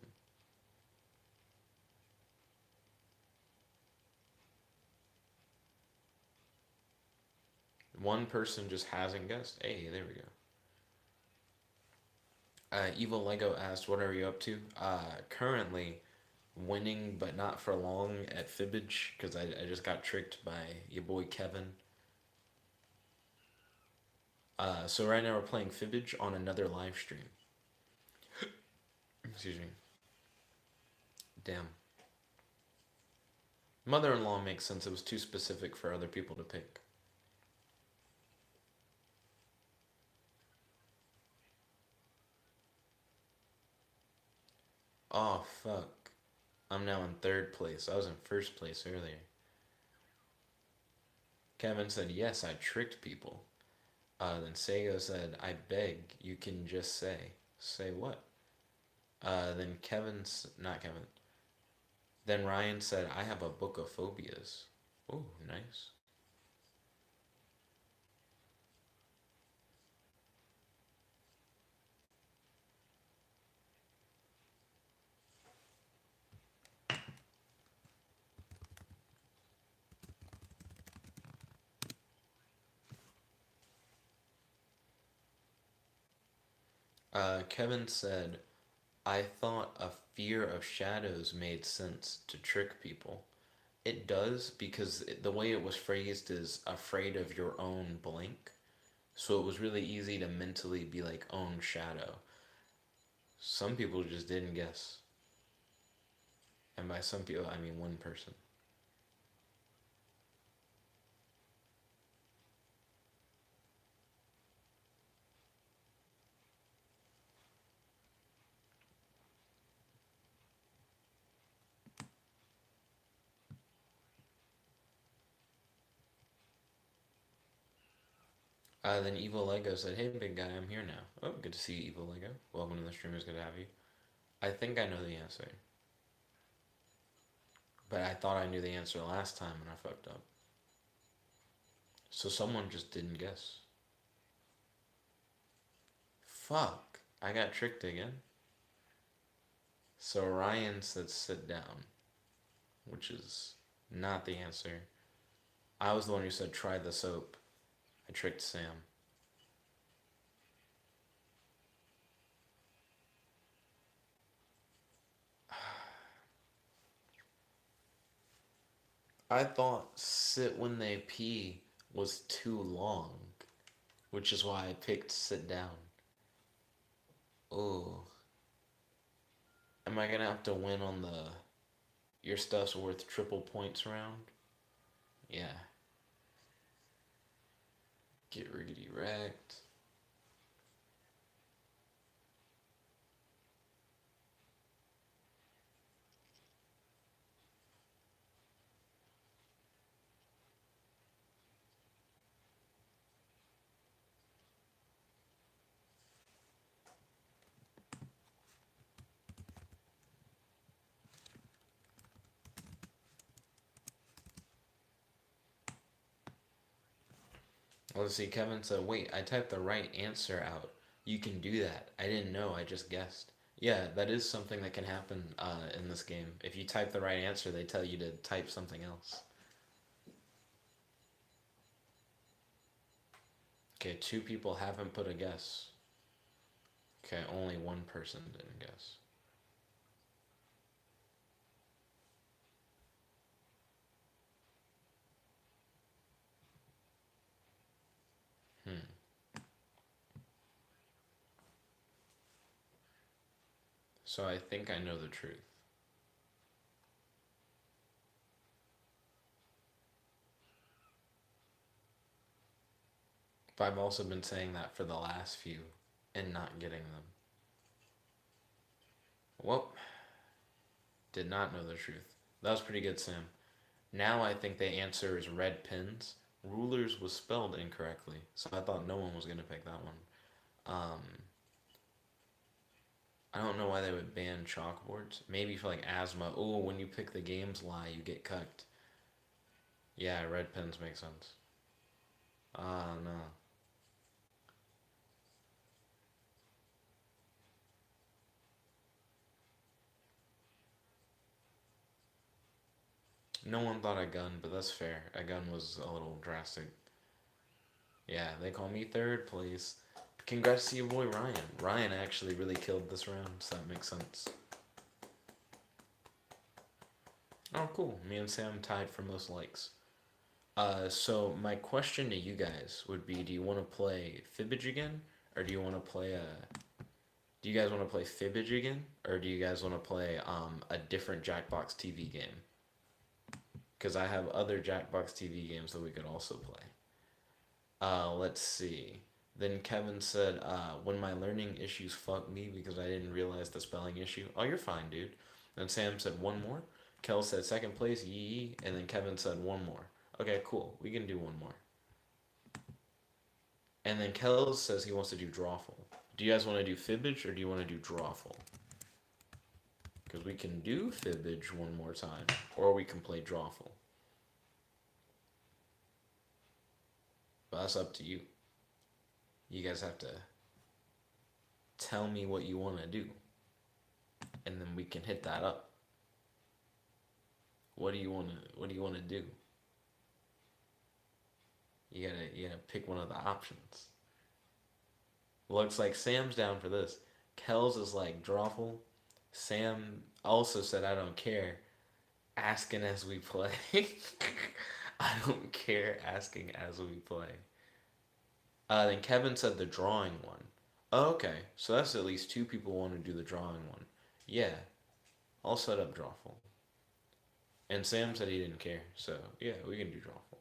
One person just hasn't guessed. Hey, there we go. Evil Lego asked, what are you up to? Currently winning, but not for long at Fibbage, because I just got tricked by your boy Kevin. So right now we're playing Fibbage on another live stream. Excuse me. Damn. Mother-in-law makes sense. It was too specific for other people to pick. Oh, fuck. I'm now in third place. I was in first place earlier. Kevin said, yes, I tricked people. Then Sego said, I beg, you can just say. Say what? Then not Kevin. Then Ryan said, I have a book of phobias. Oh, nice. Kevin said, I thought a fear of shadows made sense to trick people. It does because the way it was phrased is afraid of your own blank. So it was really easy to mentally be like, own shadow. Some people just didn't guess. And by some people, I mean one person. Then Evil Lego said, "Hey, big guy, I'm here now." Oh, good to see you, Evil Lego. Welcome to the stream. It's good to have you. I think I know the answer, but I thought I knew the answer last time and I fucked up. So someone just didn't guess. Fuck. I got tricked again. So Ryan said sit down, which is not the answer. I was the one who said try the soap. I tricked Sam. I thought sit when they pee was too long, which is why I picked sit down. Oh. Am I gonna have to win on the your stuff's worth triple points round? Yeah. Get riggedy wrecked. Let's see, Kevin said, wait, I typed the right answer out. You can do that. I didn't know, I just guessed. Yeah, that is something that can happen in this game. If you type the right answer, they tell you to type something else. Okay, 2 people haven't put a guess. Okay, only 1 person didn't guess. So I think I know the truth. But I've also been saying that for the last few and not getting them. Well, did not know the truth. That was pretty good, Sam. Now I think the answer is red pins. Rulers was spelled incorrectly, so I thought no one was going to pick that one. Um, I don't know why they would ban chalkboards. Maybe for like asthma. Oh, when you pick the games lie, you get cucked. Yeah, red pins make sense. Ah, no. No one thought a gun, but that's fair. A gun was a little drastic. Yeah, they call me third place. Congrats to your boy Ryan. Ryan actually really killed this round, so that makes sense. Oh, cool. Me and Sam tied for most likes. So my question to you guys would be: do you want to play Fibbage again, or do you want to play Do you guys want to play Fibbage again, or do you guys want to play a different Jackbox TV game? Because I have other Jackbox TV games that we could also play. Let's see. Then Kevin said, when my learning issues fucked me because I didn't realize the spelling issue. Oh, you're fine, dude. Then Sam said one more. Kel said second place, yee. And then Kevin said one more. Okay, cool. We can do one more. And then Kel says he wants to do drawful. Do you guys want to do fibbage or do you want to do drawful? Because we can do fibbage one more time, or we can play drawful. But that's up to you. You guys have to tell me what you want to do, and then we can hit that up. What do you want to do? You gotta pick one of the options. Looks like Sam's down for this. Kells is like drawful. Sam also said I don't care. Asking as we play. I don't care asking as we play. Then Kevin said the drawing one. Oh, okay, so that's at least 2 people want to do the drawing one. Yeah, I'll set up drawful. And Sam said he didn't care, so yeah, we can do drawful.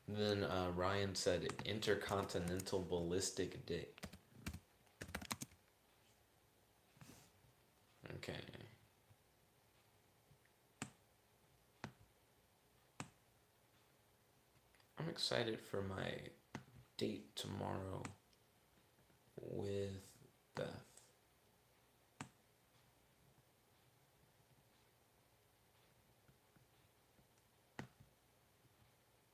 Then Ryan said intercontinental ballistic dick. Okay. excited for my date tomorrow with Beth.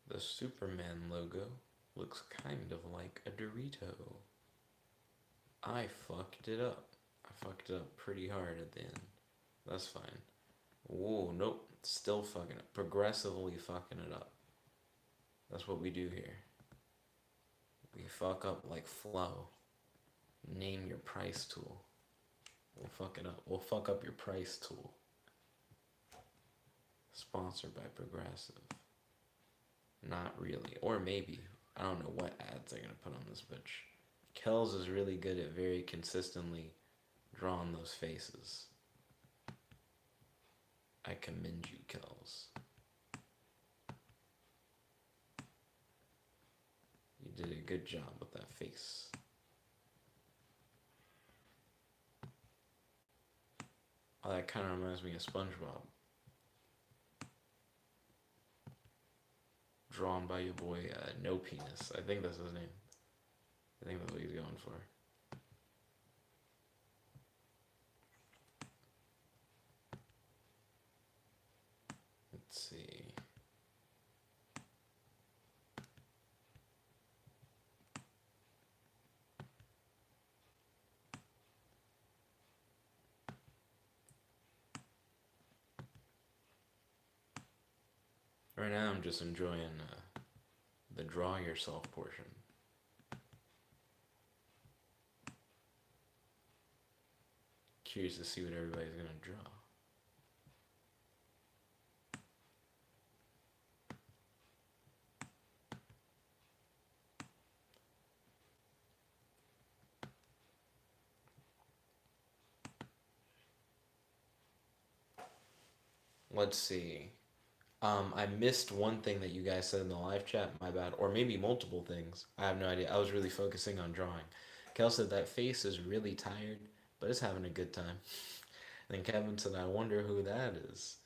The Superman logo looks kind of like a Dorito. I fucked it up. I fucked it up pretty hard at the end. That's fine. Whoa, nope. Still fucking it. Progressively fucking it up. That's what we do here. We fuck up like flow. Name your price tool. We'll fuck it up. We'll fuck up your price tool. Sponsored by Progressive. Not really. Or maybe. I don't know what ads they're gonna put on this bitch. Kells is really good at very consistently drawing those faces. I commend you, Kells. You did a good job with that face. Oh, that kind of reminds me of SpongeBob. Drawn by your boy, No Penis. I think that's his name. I think that's what he's going for. Let's see. Right now I'm just enjoying the draw yourself portion. Curious to see what everybody's gonna draw. Let's see. I missed one thing that you guys said in the live chat, my bad. Or maybe multiple things. I have no idea. I was really focusing on drawing. Kel said that face is really tired, but it's having a good time. Then Kevin said, I wonder who that is.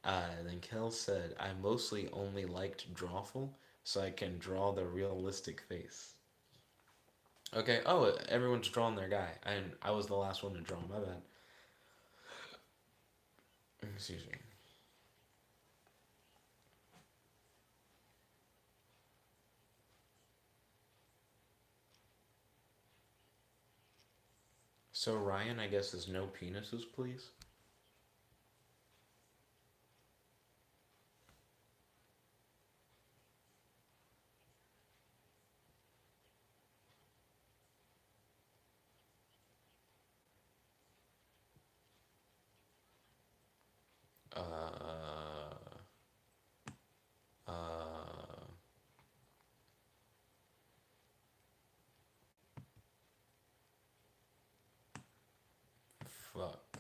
Then Kel said, I mostly only liked Drawful, so I can draw the realistic face. Okay, oh, everyone's drawing their guy. And I was the last one to draw, my bad. Excuse me. So Ryan, I guess, is no penises, please? Uh, uh, fuck.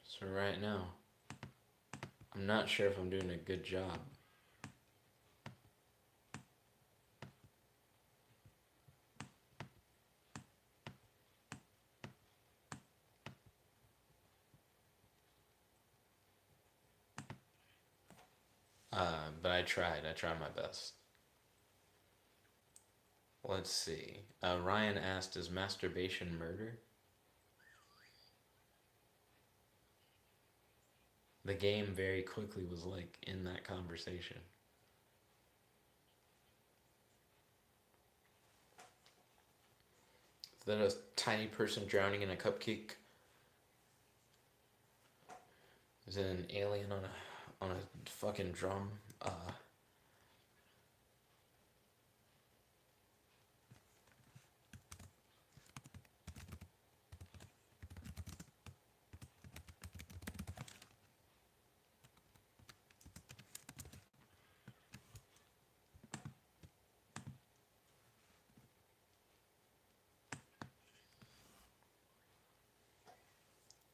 So right now, I'm not sure if I'm doing a good job. But I tried. I tried my best. Let's see. Ryan asked, is masturbation murder? The game very quickly was like in that conversation. Is that a tiny person drowning in a cupcake? Is it an alien on a fucking drum?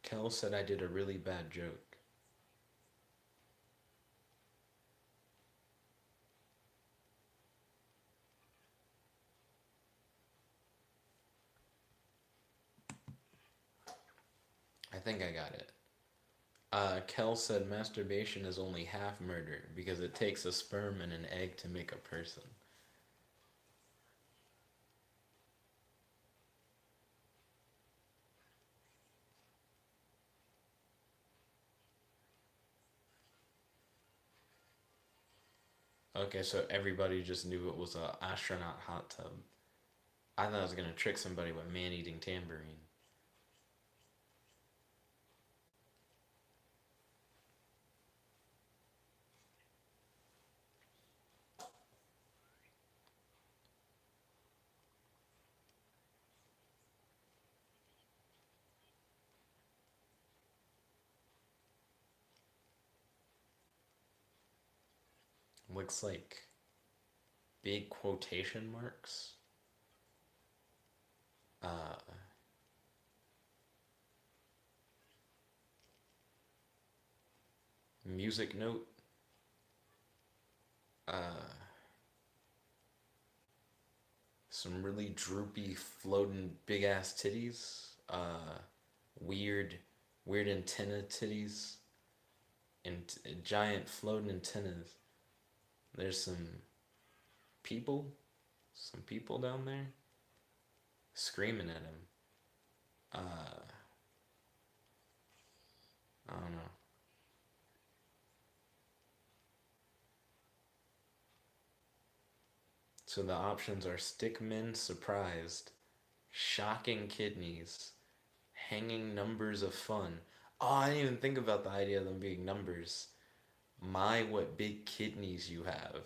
Kel said I did a really bad joke. I think I got it. Kel said masturbation is only half murder because it takes a sperm and an egg to make a person. Okay, so everybody just knew it was a astronaut hot tub. I thought I was gonna trick somebody with man-eating tambourine. Looks like big quotation marks. Uh, music note. Uh, some really droopy, floating, big ass titties. Weird, weird antenna titties, and giant floating antennas. There's people, some people down there screaming at him. Uh, I don't know. So the options are stickmen surprised, shocking kidneys, hanging numbers of fun. Oh, I didn't even think about the idea of them being numbers. My, what big kidneys you have.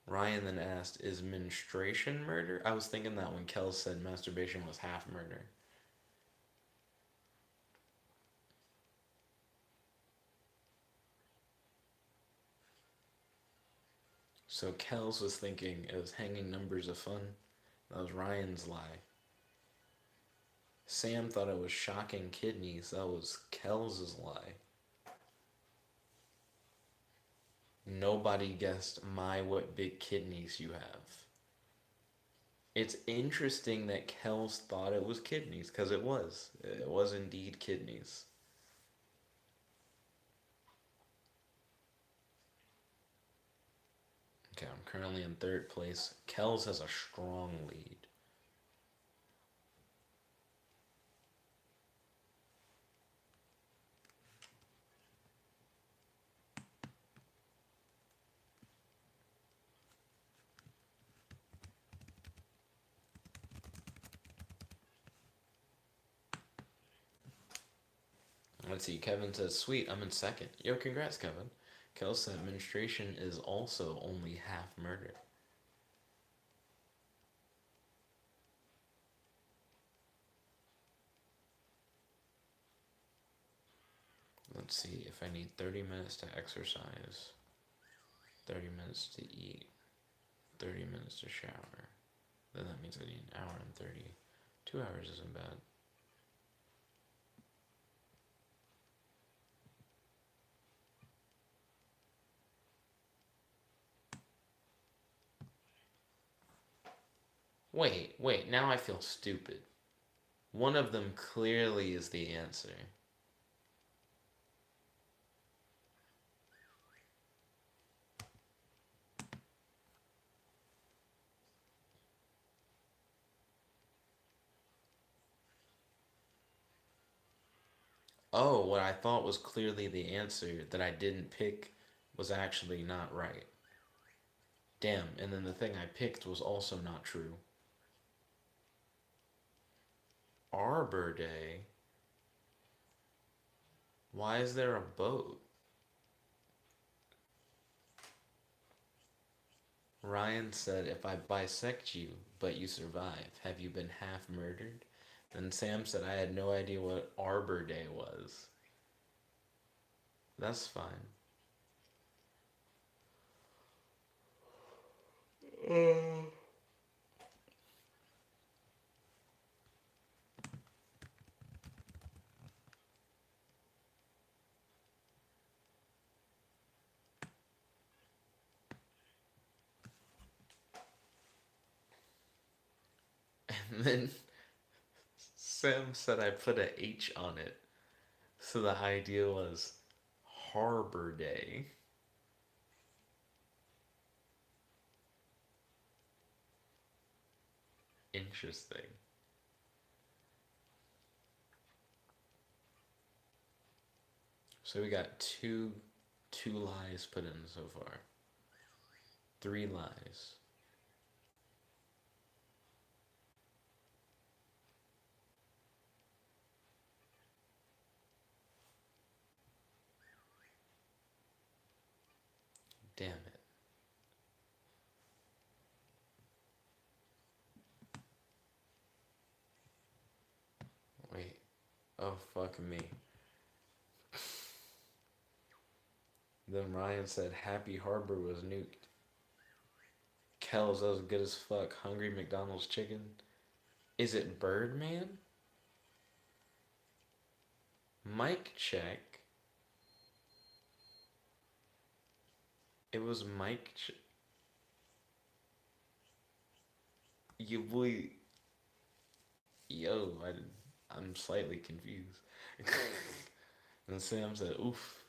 Ryan then asked, is menstruation murder? I was thinking that when Kel said masturbation was half murder. So Kel's was thinking it was hanging numbers of fun. That was Ryan's lie. Sam thought it was shocking kidneys. That was Kel's lie. Nobody guessed my, what big kidneys you have. It's interesting that Kels thought it was kidneys, because it was. It was indeed kidneys. Okay, I'm currently in third place. Kels has a strong lead. Let's see, Kevin says, sweet, I'm in second. Yo, congrats, Kevin. Kel said menstruation is also only half murder. Let's see, if I need 30 minutes to exercise, 30 minutes to eat, 30 minutes to shower, then that means I need an hour and 30. 2 hours isn't bad. Wait, now I feel stupid. One of them clearly is the answer. Oh, what I thought was clearly the answer that I didn't pick was actually not right. Damn, and then the thing I picked was also not true. Arbor Day? Why is there a boat? Ryan said, if I bisect you, but you survive, have you been half murdered? Then Sam said, I had no idea what Arbor Day was. That's fine. And then Sam said I put a H on it. So the idea was Harbor Day. Interesting. So we got two lies put in so far. 3 lies. Damn it. Wait. Oh, fuck me. Then Ryan said Happy Harbor was nuked. Kells, that was good as fuck. Hungry McDonald's chicken. Is it Birdman? Mic check. It was Mike. You boy. Yo, I'm slightly confused. And Sam said, oof.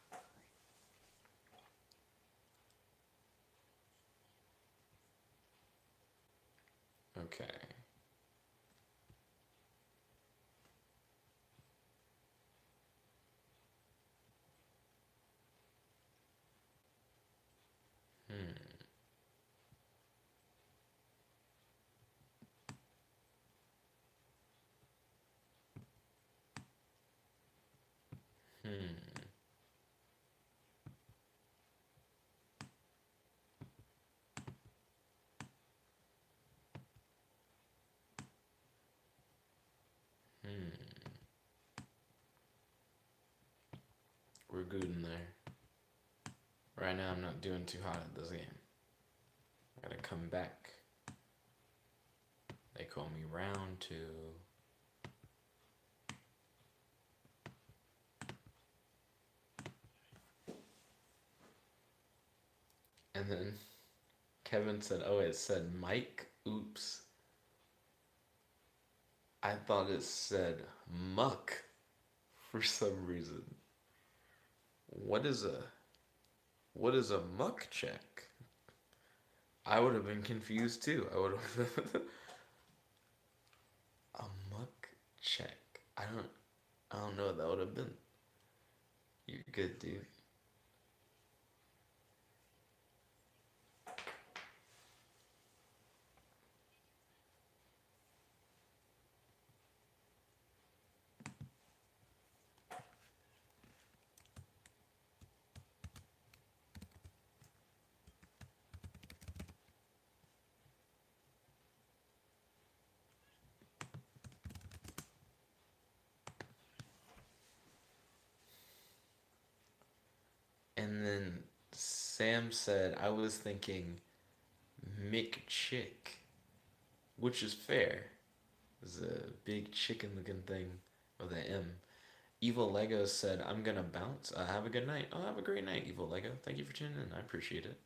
Okay. Hmm. Hmm. Hmm. We're good in there. Right now, I'm not doing too hot at this game. I gotta come back. They call me round 2. And then Kevin said, oh, it said Mike. Oops. I thought it said muck for some reason. What is a muck check? I would have been confused too. I would have a muck check. I don't know what that would have been. You're good, dude. And then Sam said, I was thinking McChick, which is fair. It's a big chicken looking thing with an M. Evil Lego said, I'm gonna bounce. Have a good night. Oh, have a great night, Evil Lego. Thank you for tuning in. I appreciate it.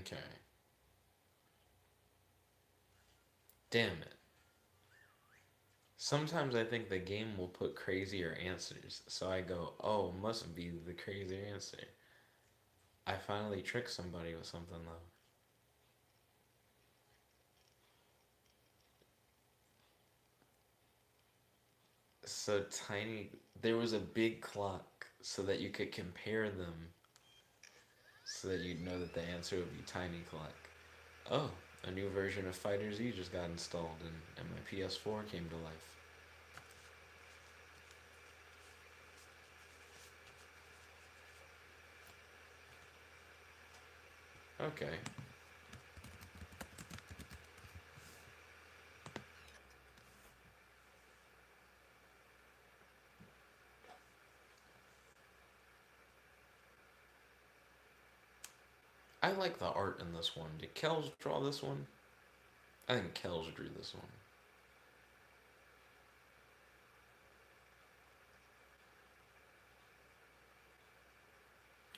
Okay. Damn it. Sometimes I think the game will put crazier answers, so I go, oh, must be the crazier answer. I finally tricked somebody with something though. So tiny, there was a big clock so that you could compare them so that you'd know that the answer would be tiny clock. Oh, a new version of Fighter Z just got installed and my PS4 came to life. Okay. I like the art in this one. Did Kells draw this one? I think Kells drew this one.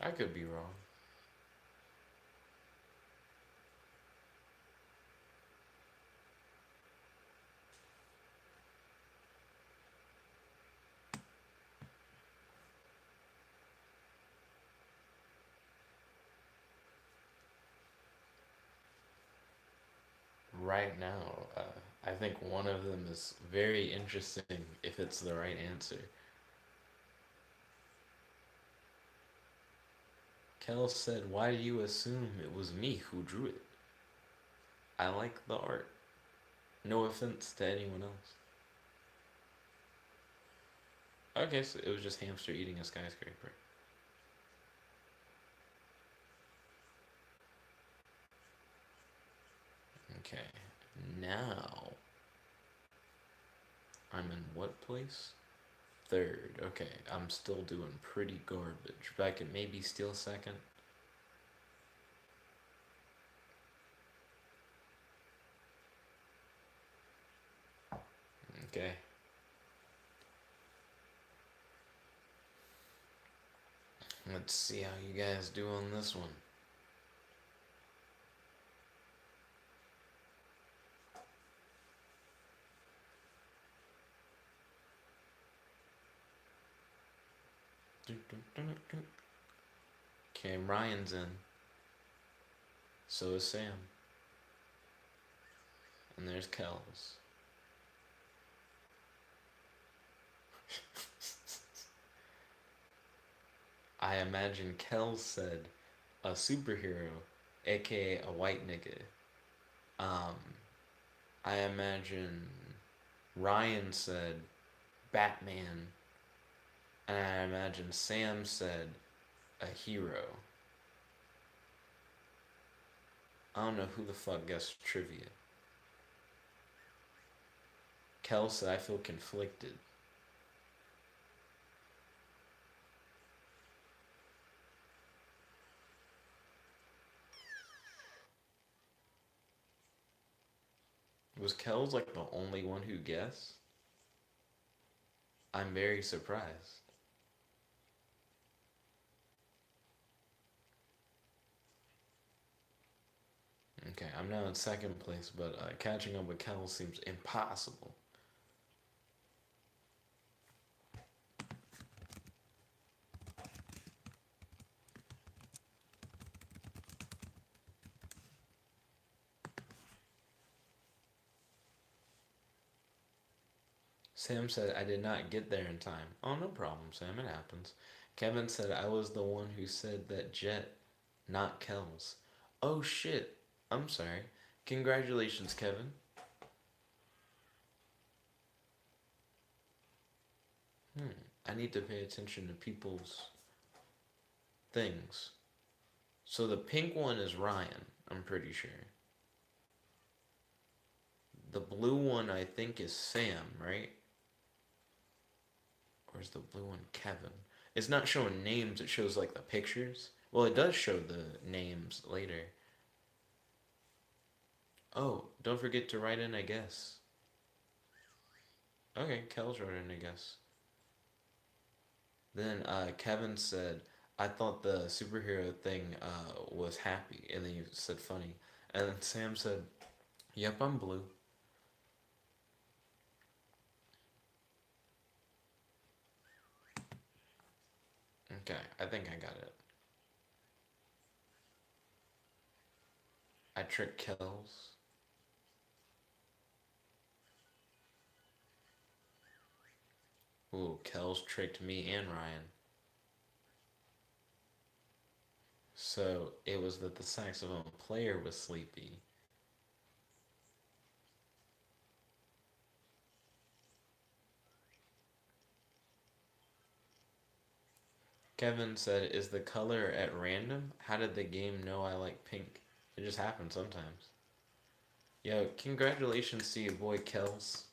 I could be wrong. Right now, I think one of them is very interesting if it's the right answer. Kel said, "Why do you assume it was me who drew it? I like the art. No offense to anyone else." Okay, so it was just hamster eating a skyscraper. Okay, now I'm in what place? Third. Okay, I'm still doing pretty garbage, but I can maybe steal second. Okay. Let's see how you guys do on this one. Okay, Ryan's in. So is Sam. And there's Kells. I imagine Kells said a superhero, aka a white nigga. Um, I imagine Ryan said Batman, and I imagine Sam said a hero. I don't know who the fuck guessed trivia. Kel said I feel conflicted. Was Kel's like the only one who guessed? I'm very surprised. Okay, I'm now in second place, but catching up with Kel seems impossible. Sam said I did not get there in time. Oh, no problem, Sam, it happens. Kevin said I was the one who said that Jet, not Kells. Oh shit, I'm sorry. Congratulations, Kevin. I need to pay attention to people's things. So the pink one is Ryan, I'm pretty sure. The blue one I think is Sam, right? Or is the blue one Kevin? It's not showing names, it shows like the pictures. Well, it does show the names later. Oh, don't forget to write in, I guess. Okay, Kel's wrote in, I guess. Then Kevin said, I thought the superhero thing was happy. And then you said funny. And then Sam said, yep, I'm blue. Okay, I think I got it. I tricked Kells. Ooh, Kells tricked me and Ryan. So it was that the saxophone player was sleepy. Kevin said, is the color at random? How did the game know I like pink? It just happens sometimes. Yo, congratulations to your boy Kels.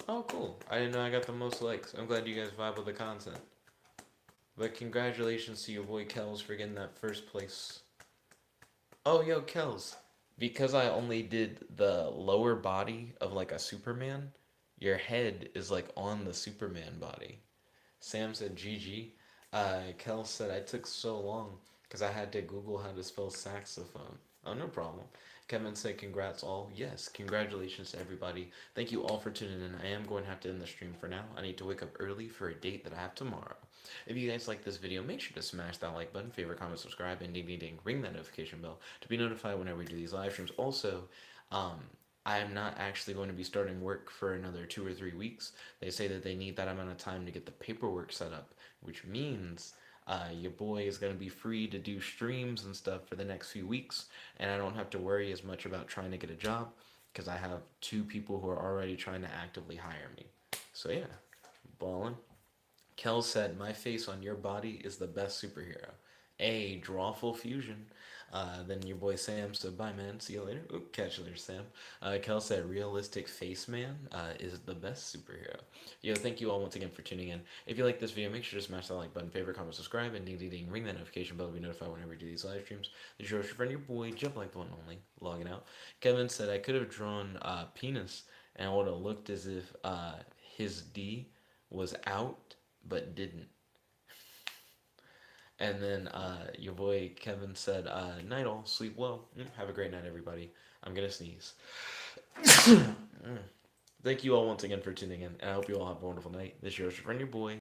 Oh, cool. I didn't know I got the most likes. I'm glad you guys vibe with the content. But congratulations to your boy Kels for getting that first place. Oh, yo, Kels. Because I only did the lower body of like a Superman, your head is like on the Superman body. Sam said GG. Kel said I took so long because I had to Google how to spell saxophone. Oh, no problem. Kevin said congrats all. Yes, congratulations to everybody. Thank you all for tuning in. I am going to have to end the stream for now. I need to wake up early for a date that I have tomorrow. If you guys like this video, make sure to smash that like button, favorite, comment, subscribe, and ding ding ding, ring that notification bell to be notified whenever we do these live streams. Also, um, I am not actually going to be starting work for another 2 or 3 weeks. They say that they need that amount of time to get the paperwork set up, which means your boy is going to be free to do streams and stuff for the next few weeks, and I don't have to worry as much about trying to get a job because I have 2 people who are already trying to actively hire me. So yeah, ballin'. Kel said, "My face on your body is the best superhero." A drawful fusion. Then your boy Sam said, "Bye, man. See you later." Ooh, catch you later, Sam. Kel said, "Realistic face man is the best superhero." Yo, thank you all once again for tuning in. If you like this video, make sure to smash that like button, favorite, comment, subscribe, and ding ding ding, ring that notification bell to be notified whenever we do these live streams. This is your friend, your boy, Jump Like the One Only, logging out. Kevin said, "I could have drawn penis and it would have looked as if his D was out but didn't." And then your boy Kevin said, "Night all, sleep well. Have a great night, everybody. I'm gonna sneeze." Thank you all once again for tuning in, and I hope you all have a wonderful night. This is your friend, your boy,